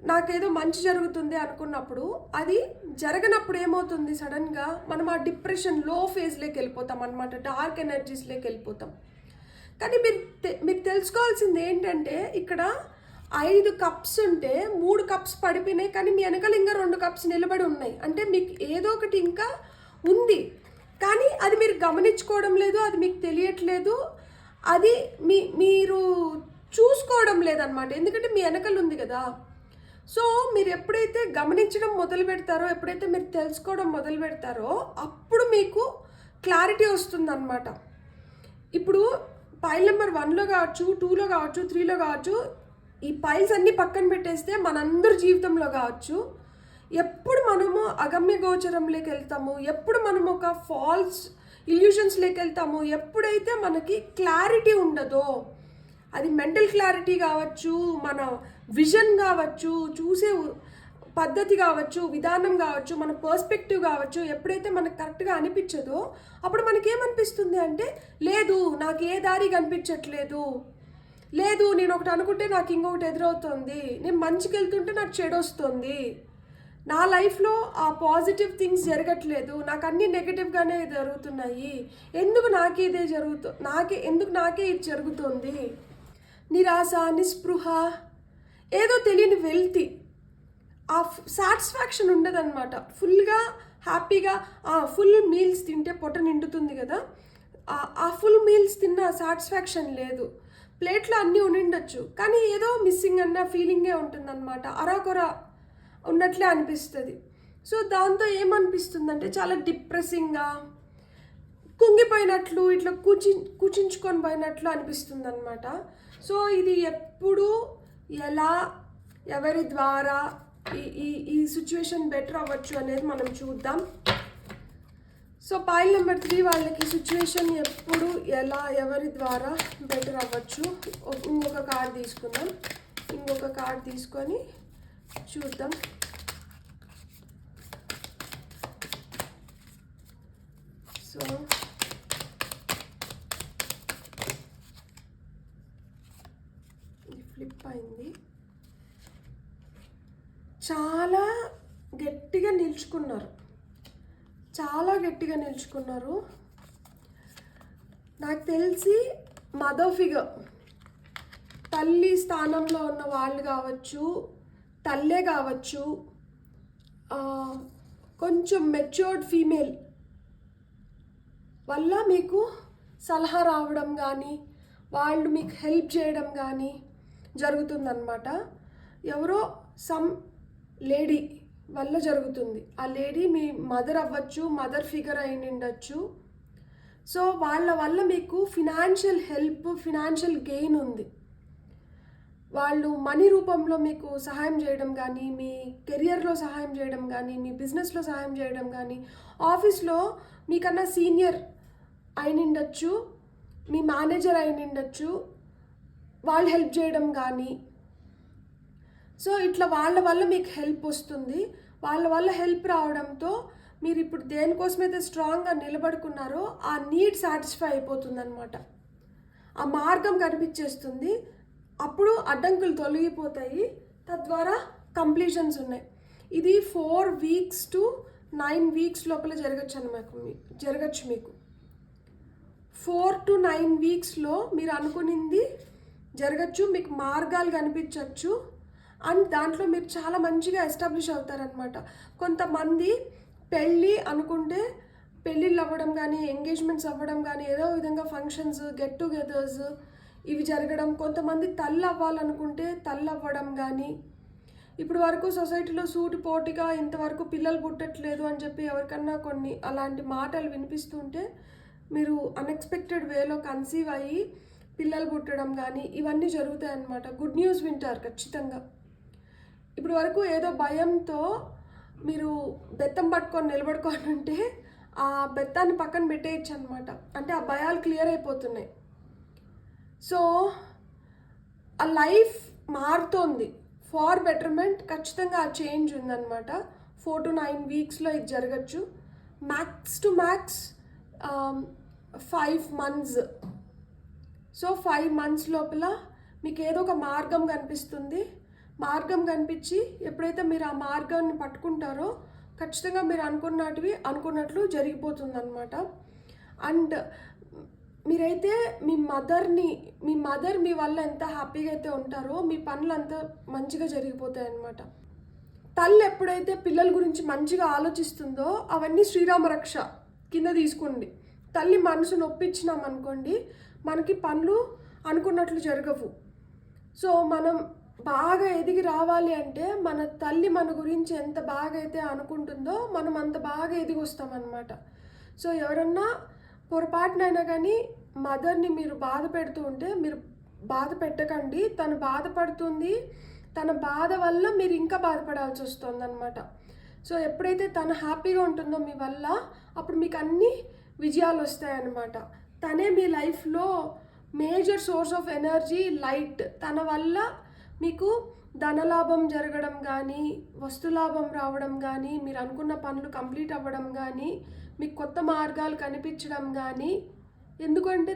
నాకేదో మంచి జరుగుతుంది అనుకున్నప్పుడు అది జరగనప్పుడు ఏమవుతుంది, సడన్గా మనం ఆ డిప్రెషన్ లో ఫేజ్లోకి వెళ్ళిపోతాం అనమాట, డార్క్ ఎనర్జీస్లోకి వెళ్ళిపోతాం. కానీ మీకు తెలుసుకోవాల్సింది ఏంటంటే ఇక్కడ 5 కప్స్ ఉంటే 3 కప్స్ పడిపోయినాయి, కానీ మీ వెనకాల ఇంకా 2 కప్స్ నిలబడి ఉన్నాయి. అంటే మీకు ఏదో ఒకటి ఇంకా ఉంది, కానీ అది మీరు గమనించుకోవడం లేదు, అది మీకు తెలియట్లేదు, అది మీరు చూసుకోవడం లేదనమాట. ఎందుకంటే మీ వెనకాల ఉంది కదా. సో మీరు ఎప్పుడైతే గమనించడం మొదలు పెడతారో, ఎప్పుడైతే మీరు తెలుసుకోవడం మొదలు పెడతారో అప్పుడు మీకు క్లారిటీ వస్తుందన్నమాట. ఇప్పుడు పైల్ నెంబర్ 1లో కావచ్చు, 2లో కావచ్చు, 3లో కావచ్చు, ఈ పైల్స్ అన్నీ పక్కన పెట్టేస్తే మనందరి జీవితంలో కావచ్చు, ఎప్పుడు మనము అగమ్య గోచరంలోకి వెళ్తాము, ఎప్పుడు మనం ఒక ఫాల్స్ ఇల్యూషన్స్లోకి వెళ్తాము, ఎప్పుడైతే మనకి క్లారిటీ ఉండదో, అది మెంటల్ క్లారిటీ కావచ్చు, మన విజన్ కావచ్చు, చూసే పద్ధతి కావచ్చు, విధానం కావచ్చు, మన పర్స్పెక్టివ్ కావచ్చు, ఎప్పుడైతే మనకు కరెక్ట్గా అనిపించదో అప్పుడు మనకేమనిపిస్తుంది అంటే, లేదు నాకు ఏ దారి కనిపించట్లేదు, లేదు నేను ఒకటి అనుకుంటే నాకు ఇంకొకటి ఎదురవుతుంది, నేను మంచికి వెళ్తుంటే నాకు చెడు వస్తుంది, నా లైఫ్లో ఆ పాజిటివ్ థింగ్స్ జరగట్లేదు, నాకు అన్నీ నెగటివ్గానే జరుగుతున్నాయి, ఎందుకు నాకే ఇదే ఎందుకు నాకే ఇది జరుగుతుంది, నిరాశ, నిస్పృహ, ఏదో తెలియని వెల్తి, ఆ సాటిస్ఫాక్షన్ ఉండదన్నమాట. ఫుల్గా హ్యాపీగా ఫుల్ మీల్స్ తింటే పొట్ట నిండుతుంది కదా, ఆ ఫుల్ మీల్స్ తిన్న సాటిస్ఫాక్షన్ లేదు. ప్లేట్లో అన్నీ ఉండిండొచ్చు కానీ ఏదో మిస్సింగ్ అన్న ఫీలింగే ఉంటుందన్నమాట, అరాకొర ఉన్నట్లే అనిపిస్తుంది. సో దాంతో ఏమనిపిస్తుందంటే చాలా డిప్రెసింగ్గా, కుంగిపోయినట్లు, ఇట్లా కూర్చుంచుకొని పోయినట్లు అనిపిస్తుంది అనమాట. సో ఇది ఎప్పుడు ఎలా ఎవరి ద్వారా ఈ సిచ్యువేషన్ బెటర్ అవ్వచ్చు అనేది మనం చూద్దాం. సో పాయింట్ నెంబర్ 3 వాళ్ళకి సిచ్యువేషన్ ఎప్పుడు ఎలా ఎవరి ద్వారా బెటర్ అవ్వచ్చు. ఇంకొక కార్డ్ తీసుకుందాం, ఇంకొక కార్డ్ తీసుకొని చూద్దాం. సో ఇది ఫ్లిప్ అయింది. చాలా గట్టిగా నిల్చుకున్నారు, చాలా గట్టిగా నిల్చుకున్నారు. నాకు తెలిసి మదర్ ఫిగర్, తల్లి స్థానంలో ఉన్న వాళ్ళు కావచ్చు, తల్లే కావచ్చు, కొంచెం మెచ్యూర్డ్ ఫీమేల్ వల్ల మీకు సలహా రావడం కానీ, వాళ్ళు మీకు హెల్ప్ చేయడం కానీ జరుగుతుందన్నమాట. ఎవరో సమ్ లేడీ వల్ల జరుగుతుంది. ఆ లేడీ మీ మదర్ అవ్వచ్చు, మదర్ ఫిగర్ అయి ఉండొచ్చు. సో వాళ్ళ వల్ల మీకు ఫినాన్షియల్ హెల్ప్, ఫినాన్షియల్ గెయిన్ ఉంది. వాళ్ళు మనీ రూపంలో మీకు సహాయం చేయడం కానీ, మీ కెరియర్లో సహాయం చేయడం కానీ, మీ బిజినెస్లో సహాయం చేయడం కానీ, ఆఫీస్లో మీకన్నా సీనియర్ అయినిండొచ్చు, మీ మేనేజర్ అయినిండొచ్చు, వాళ్ళు హెల్ప్ చేయడం కానీ. సో ఇట్లా వాళ్ళ వల్ల మీకు హెల్ప్ వస్తుంది. వాళ్ళ వల్ల హెల్ప్ రావడంతో మీరు ఇప్పుడు దేనికోసమైతే స్ట్రాంగ్గా నిలబడుకున్నారో ఆ నీడ్ సాటిస్ఫై అయిపోతుంది అనమాట. ఆ మార్గం కనిపించేస్తుంది. అప్పుడు అడ్డంకులు తొలగిపోతాయి, తద్వారా కంప్లీషన్స్ ఉన్నాయి. ఇది 4 weeks to 9 weeks లోపల జరగచ్చు మీకు. 4 to 9 weeksలో మీరు అనుకునింది జరగచ్చు, మీకు మార్గాలు కనిపించవచ్చు. అండ్ దాంట్లో మీరు చాలా మంచిగా ఎస్టాబ్లిష్ అవుతారనమాట. కొంతమంది పెళ్ళి అనుకుంటే పెళ్ళిళ్ళు అవ్వడం కానీ, ఎంగేజ్మెంట్స్ అవ్వడం కానీ, ఏదో విధంగా ఫంక్షన్స్, గెట్ టుగెదర్స్ ఇవి జరగడం. కొంతమంది తల్లి అవ్వాలనుకుంటే తల్లి అవ్వడం కానీ. ఇప్పుడు వరకు సొసైటీలో సూటిపోటిగా ఇంతవరకు పిల్లలు పుట్టట్లేదు అని చెప్పి ఎవరికన్నా కొన్ని అలాంటి మాటలు వినిపిస్తుంటే మీరు అన్ఎక్స్పెక్టెడ్ వేలో కన్సీవ్ అయ్యి పిల్లలు పుట్టడం కానీ ఇవన్నీ జరుగుతాయి అన్నమాట. గుడ్ న్యూస్ వింటారు ఖచ్చితంగా. ఇప్పుడు వరకు ఏదో భయంతో మీరు బెత్తం పట్టుకొని నిలబడుకొని ఉంటే ఆ బెత్తాన్ని పక్కన పెట్టేయచ్చు అనమాట. అంటే ఆ భయాలు క్లియర్ అయిపోతున్నాయి. సో ఆ లైఫ్ మారుతోంది ఫార్ బెటర్మెంట్. ఖచ్చితంగా ఆ చేంజ్ ఉందన్నమాట. 4 to 9 weeksలో ఇది జరగచ్చు. Max to max 5 months. So 5 months లోపల మీకు ఏదో ఒక మార్గం కనిపిస్తుంది. మార్గం కనిపించి ఎప్పుడైతే మీరు ఆ మార్గాన్ని పట్టుకుంటారో ఖచ్చితంగా మీరు అనుకున్నట్లు జరిగిపోతుందన్నమాట. అండ్ మీరైతే మీ మదర్ మీ వల్ల ఎంత హ్యాపీగా అయితే ఉంటారో మీ పనులు అంత మంచిగా జరిగిపోతాయి అన్నమాట. తల్లి ఎప్పుడైతే పిల్లల గురించి మంచిగా ఆలోచిస్తుందో అవన్నీ శ్రీరామరక్ష కింద తీసుకోండి. తల్లి మనసు నొప్పించినామనుకోండి, మనకి పనులు అనుకున్నట్లు జరగవు. సో మనం బాగా ఎదిగి రావాలి అంటే మన తల్లి మన గురించి ఎంత బాగా అయితే అనుకుంటుందో మనం అంత బాగా ఎదిగి వస్తామన్నమాట. సో ఎవరన్నా పొరపాటునైనా కానీ మదర్ని మీరు బాధ పెడుతూ ఉంటే మీరు బాధ పెట్టకండి. తను బాధపడుతుంది, తన బాధ వల్ల మీరు ఇంకా బాధపడాల్సి వస్తుంది అనమాట. సో ఎప్పుడైతే తను హ్యాపీగా ఉంటుందో మీ వల్ల అప్పుడు మీకు అన్ని విజయాలు వస్తాయన్నమాట. తనే మీ లైఫ్లో major source of energy, light. తన వల్ల మీకు ధనలాభం జరగడం కానీ, వస్తులాభం రావడం కానీ, మీరు అనుకున్న పనులు కంప్లీట్ అవ్వడం కానీ, మీకు కొత్త మార్గాలు కనిపించడం కానీ. ఎందుకంటే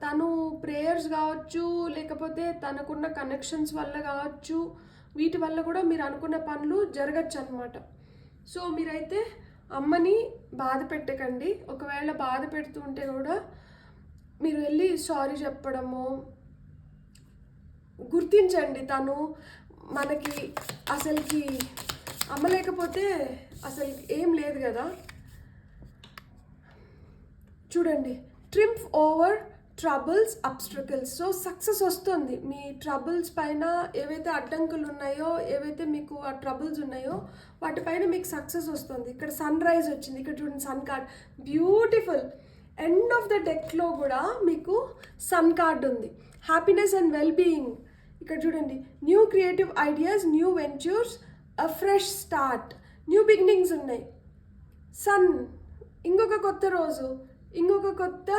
తను ప్రేయర్స్ కావచ్చు, లేకపోతే తనకున్న కనెక్షన్స్ వల్ల కావచ్చు, వీటి వల్ల కూడా మీరు అనుకున్న పనులు జరగచ్చు అనమాట. సో మీరైతే అమ్మని బాధ పెట్టకండి. ఒకవేళ బాధ పెడుతూ ఉంటే కూడా మీరు వెళ్ళి సారీ చెప్పడము, గుర్తించండి తను మనకి అసలుకి అమ్మలేకపోతే అసలు ఏం లేదు కదా. చూడండి, triumph over troubles obstacles. So success వస్తుంది మీ ట్రబుల్స్ పైన. ఏవైతే అడ్డంకులు ఉన్నాయో, ఏవైతే మీకు ఆ ట్రబుల్స్ ఉన్నాయో వాటిపైన మీకు సక్సెస్ వస్తుంది. ఇక్కడ సన్ రైజ్ వచ్చింది, ఇక్కడ చూడండి sun card, beautiful. End of the డెక్లో కూడా మీకు సన్ కార్డ్ ఉంది. Happiness and well being. ఇక్కడ చూడండి, new creative ideas, new ventures, a fresh start, new beginnings ఉన్నాయి. సన్, ఇంకొక కొత్త రోజు, ఇంకొక కొత్త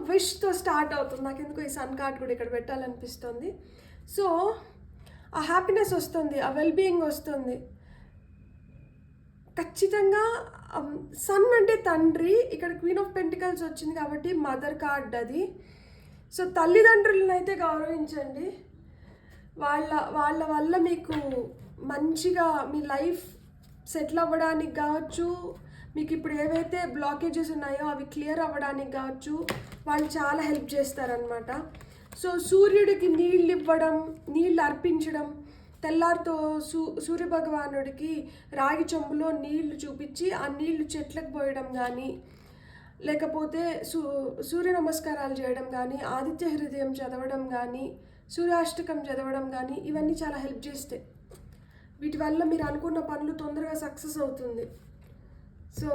విష్తో స్టార్ట్ అవుతుంది. నాకు ఎందుకు ఈ సన్ కార్డ్ కూడా ఇక్కడ పెట్టాలనిపిస్తుంది. సో ఆ హ్యాపీనెస్ వస్తుంది, ఆ వెల్ బీయింగ్ వస్తుంది ఖచ్చితంగా. సన్ అంటే తండ్రి, ఇక్కడ క్వీన్ ఆఫ్ పెంటికల్స్ వచ్చింది కాబట్టి మదర్ కార్డ్ అది. సో తల్లిదండ్రులను అయితే గౌరవించండి. వాళ్ళ వల్ల మీకు మంచిగా మీ లైఫ్ సెటిల్ అవ్వడానికి కావచ్చు, మీకు ఇప్పుడు ఏవైతే బ్లాకేజెస్ ఉన్నాయో అవి క్లియర్ అవ్వడానికి కావచ్చు, వాళ్ళు చాలా హెల్ప్ చేస్తారనమాట. సో సూర్యుడికి నీళ్ళు ఇవ్వడం, నీళ్ళు అర్పించడం, తెల్లారితో సూర్యభగవానుడికి రాగి చెంబులో నీళ్లు చూపించి ఆ నీళ్లు చెట్లకు పోయడం కానీ, లేకపోతే సూర్య నమస్కారాలు చేయడం కానీ, ఆదిత్య హృదయం చదవడం కానీ, సూర్యాష్టకం చదవడం కానీ, ఇవన్నీ చాలా హెల్ప్ చేస్తాయి. వీటి వల్ల మీరు అనుకున్న పనులు తొందరగా సక్సెస్ అవుతుంది. సో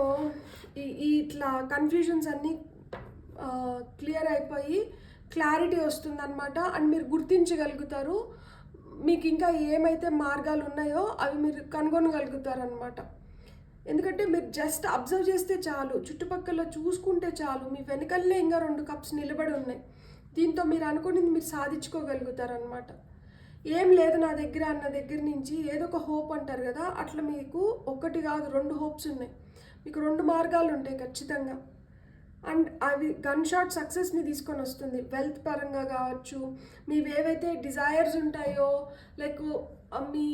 ఇట్లా కన్ఫ్యూజన్స్ అన్నీ క్లియర్ అయిపోయి క్లారిటీ వస్తుందన్నమాట. అండ్ మీరు గుర్తించగలుగుతారు, మీకు ఇంకా ఏమైతే మార్గాలు ఉన్నాయో అవి మీరు కనుగొనగలుగుతారనమాట. ఎందుకంటే మీరు జస్ట్ అబ్జర్వ్ చేస్తే చాలు, చుట్టుపక్కల చూసుకుంటే చాలు, మీ వెనకల్లే ఇంకా 2 కప్స్ నిలబడి ఉన్నాయి. దీంతో మీరు అనుకునేది మీరు సాధించుకోగలుగుతారనమాట. ఏం లేదు నా దగ్గర అన్న దగ్గర నుంచి ఏదో ఒక హోప్ అంటారు కదా, అట్లా మీకు 1 కాదు 2 హోప్స్ ఉన్నాయి. మీకు 2 మార్గాలు ఉంటాయి ఖచ్చితంగా. అండ్ అవి గన్ షాట్ సక్సెస్ని తీసుకొని వస్తుంది. వెల్త్ పరంగా కావచ్చు, మీవి ఏవైతే డిజైర్స్ ఉంటాయో, లైక్ మీ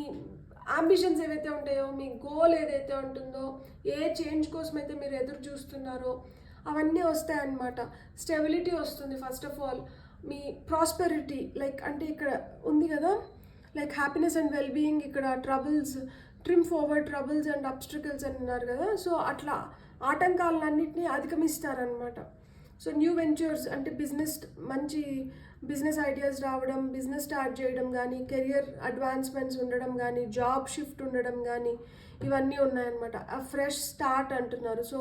అంబిషన్స్ ఏవైతే ఉంటాయో, మీ గోల్ ఏదైతే ఉంటుందో, ఏ చేంజ్ కోసం అయితే మీరు ఎదురు చూస్తున్నారో అవన్నీ వస్తాయన్నమాట. స్టెబిలిటీ వస్తుంది. ఫస్ట్ ఆఫ్ ఆల్ మీ ప్రాస్పెరిటీ, లైక్ అంటే ఇక్కడ ఉంది కదా, like happiness and well being, ఇక్కడ troubles, triumph forward troubles and obstacles అని ఉన్నారు కదా. సో అట్లా ఆటంకాలన్నింటినీ అధిగమిస్తారనమాట. సో న్యూ వెంచర్స్ అంటే మంచి బిజినెస్ ఐడియాస్ రావడం, బిజినెస్ స్టార్ట్ చేయడం కానీ, కెరియర్ అడ్వాన్స్మెంట్స్ ఉండడం కానీ, జాబ్ షిఫ్ట్ ఉండడం కానీ, ఇవన్నీ ఉన్నాయన్నమాట. ఆ ఫ్రెష్ స్టార్ట్ అంటున్నారు. సో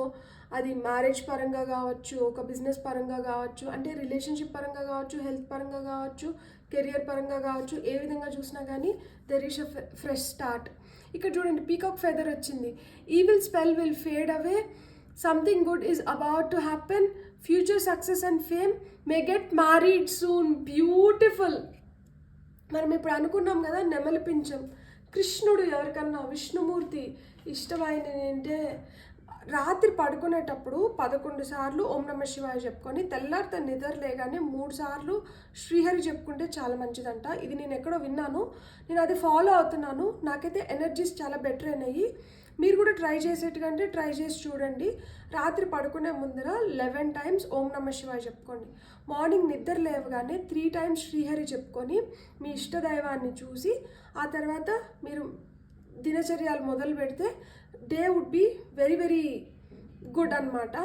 అది మ్యారేజ్ పరంగా కావచ్చు, ఒక బిజినెస్ పరంగా కావచ్చు, అంటే రిలేషన్షిప్ పరంగా కావచ్చు, హెల్త్ పరంగా కావచ్చు, కెరియర్ పరంగా కావచ్చు, ఏ విధంగా చూసినా కానీ there is a fresh start. ఇక్కడ చూడండి, పీకాక్ ఫెదర్ వచ్చింది. Evil spell will fade away, something good is about to happen, future success and fame, may get married soon. Beautiful. మనం ఇప్పుడు అనుకున్నాం కదా నెమలి పించం. కృష్ణుడు ఎవరికన్నా విష్ణుమూర్తి ఇష్టమైన అంటే రాత్రి పడుకునేటప్పుడు 11 సార్లు ఓం నమ శివాయ చెప్పుకొని తెల్లారితో నిద్ర లేగానే 3 సార్లు శ్రీహరి చెప్పుకుంటే చాలా మంచిదంట. ఇది నేను ఎక్కడో విన్నాను, నేను అది ఫాలో అవుతున్నాను. నాకైతే ఎనర్జీస్ చాలా బెటర్ అయినాయి. మీరు కూడా ట్రై చేసేట్టుకంటే ట్రై చేసి చూడండి. రాత్రి పడుకునే ముందర 11 టైమ్స్ ఓం నమ శివాయ చెప్పుకోండి. మార్నింగ్ నిద్ర లేవగానే 3 టైమ్స్ శ్రీహరి చెప్పుకొని మీ ఇష్టదైవాన్ని చూసి ఆ తర్వాత మీరు దినచర్యలు మొదలు పెడితే day would be very very good అనమాట.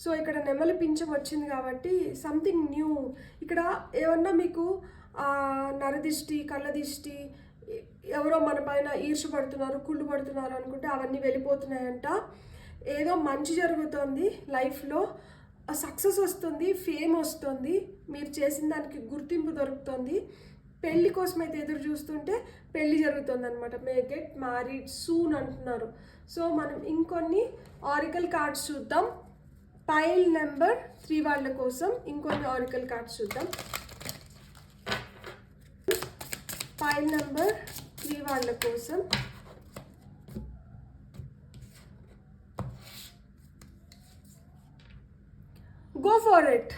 సో ఇక్కడ నెమలి పింఛం వచ్చింది కాబట్టి సంథింగ్ న్యూ. ఇక్కడ ఏమన్నా మీకు నరదిష్టి, కళ్ళదిష్టి, ఎవరో మన పైన ఈర్ష పడుతున్నారు, కుళ్ళు పడుతున్నారు అనుకుంటే అవన్నీ వెళ్ళిపోతున్నాయంట. ఏదో మంచి జరుగుతుంది లైఫ్లో, సక్సెస్ వస్తుంది, ఫేమ్ వస్తుంది, మీరు చేసిన దానికి గుర్తింపు దొరుకుతుంది. పెళ్లి కోసం అయితే ఎదురు చూస్తుంటే పెళ్లి జరుగుతుంది అనమాట. మే గెట్ మ్యారీడ్ సూన్ అంటున్నారు. సో మనం ఇంకొన్ని ఆరికల్ కార్డ్స్ చూద్దాం. పైల్ నెంబర్ 3 వాళ్ళ కోసం ఇంకొన్ని ఆరికల్ కార్డ్స్ చూద్దాం. పైల్ నెంబర్ 3 వాళ్ళ కోసం గో ఫర్ ఇట్.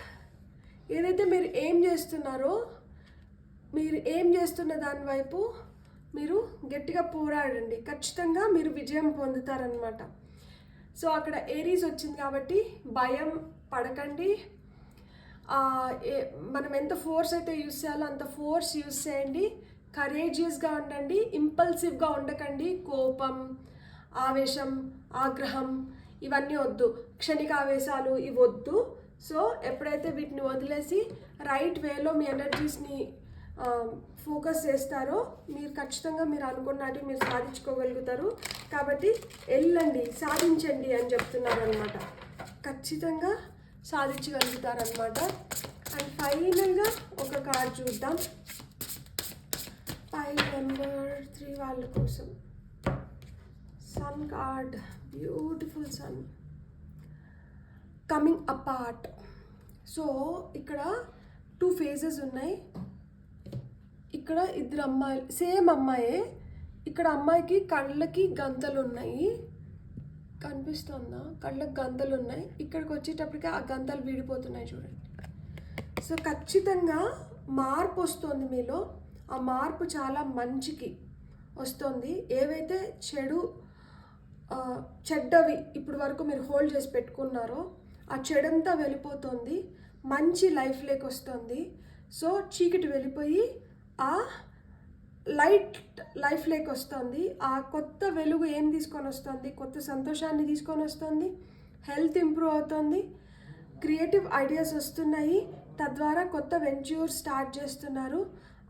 ఏదైతే మీరు ఏం చేస్తున్నారో, మీరు ఏం చేస్తున్న దాని వైపు మీరు గట్టిగా పోరాడండి. ఖచ్చితంగా మీరు విజయం పొందుతారనమాట. సో అక్కడ ఏరీస్ వచ్చింది కాబట్టి భయం పడకండి. మనం ఎంత ఫోర్స్ అయితే యూస్ చేయాలో అంత ఫోర్స్ యూస్ చేయండి. కరేజియస్గా ఉండండి, ఇంపల్సివ్గా ఉండకండి. కోపం, ఆవేశం, ఆగ్రహం ఇవన్నీ వద్దు, క్షణిక ఆవేశాలు ఇవి వద్దు. సో ఎప్పుడైతే వీటిని వదిలేసి రైట్ వేలో మీ ఎనర్జీస్ని ఫోకస్ చేస్తారో మీరు ఖచ్చితంగా మీరు అనుకున్నట్టు మీరు సాధించుకోగలుగుతారు. కాబట్టి వెళ్ళండి, సాధించండి అని చెప్తున్నారు అనమాట. ఖచ్చితంగా సాధించగలుగుతారనమాట. అండ్ ఫైనల్గా ఒక కార్డ్ చూద్దాం. 5 నెంబర్ 3 వాళ్ళ కోసం sun card, beautiful sun coming apart. So ఇక్కడ 2 ఫేజెస్ ఉన్నాయి. ఇక్కడ ఇద్దరు అమ్మాయిలు, సేమ్ అమ్మాయే. ఇక్కడ అమ్మాయికి కళ్ళకి గంతలు ఉన్నాయి, కనిపిస్తుందా? కళ్ళకి గంతలు ఉన్నాయి. ఇక్కడికి వచ్చేటప్పటికి ఆ గంతలు విడిపోతున్నాయి చూడండి. సో ఖచ్చితంగా మార్పు వస్తుంది మీలో. ఆ మార్పు చాలా మంచికి వస్తుంది. ఏవైతే చెడ్డవి ఇప్పుడు వరకు మీరు హోల్డ్ చేసి పెట్టుకున్నారో ఆ చెడంతా వెళ్ళిపోతుంది, మంచి లైఫ్లోకి వస్తుంది. సో చీకటి వెళ్ళిపోయి ఆ లైట్ లైఫ్లోకి వస్తుంది. ఆ కొత్త వెలుగు ఏం తీసుకొని వస్తుంది? కొత్త సంతోషాన్ని తీసుకొని వస్తుంది, హెల్త్ ఇంప్రూవ్ అవుతుంది, క్రియేటివ్ ఐడియాస్ వస్తున్నాయి, తద్వారా కొత్త వెంచర్ స్టార్ట్ చేస్తున్నారు.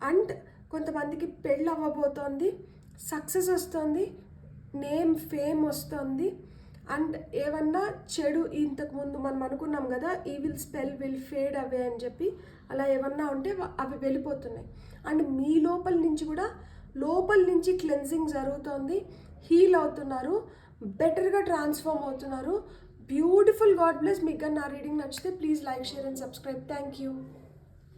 అండ్ కొంతమందికి పెళ్ళి అవ్వబోతోంది, సక్సెస్ వస్తుంది, నేమ్ ఫేమ్ వస్తుంది. అండ్ ఏమన్నా చెడు, ఇంతకుముందు మనం అనుకున్నాం కదా ఈవిల్ స్పెల్ విల్ ఫేడ్ అవే అని చెప్పి, అలా ఏమన్నా ఉంటే అవి వెళ్ళిపోతున్నాయి. అండ్ మీ లోపల నుంచి క్లెన్జింగ్ జరుగుతుంది, హీల్ అవుతున్నారు, బెటర్గా ట్రాన్స్ఫార్మ్ అవుతున్నారు. బ్యూటిఫుల్. God bless. మీకు నా రీడింగ్ నచ్చితే please like, share and subscribe. Thank you.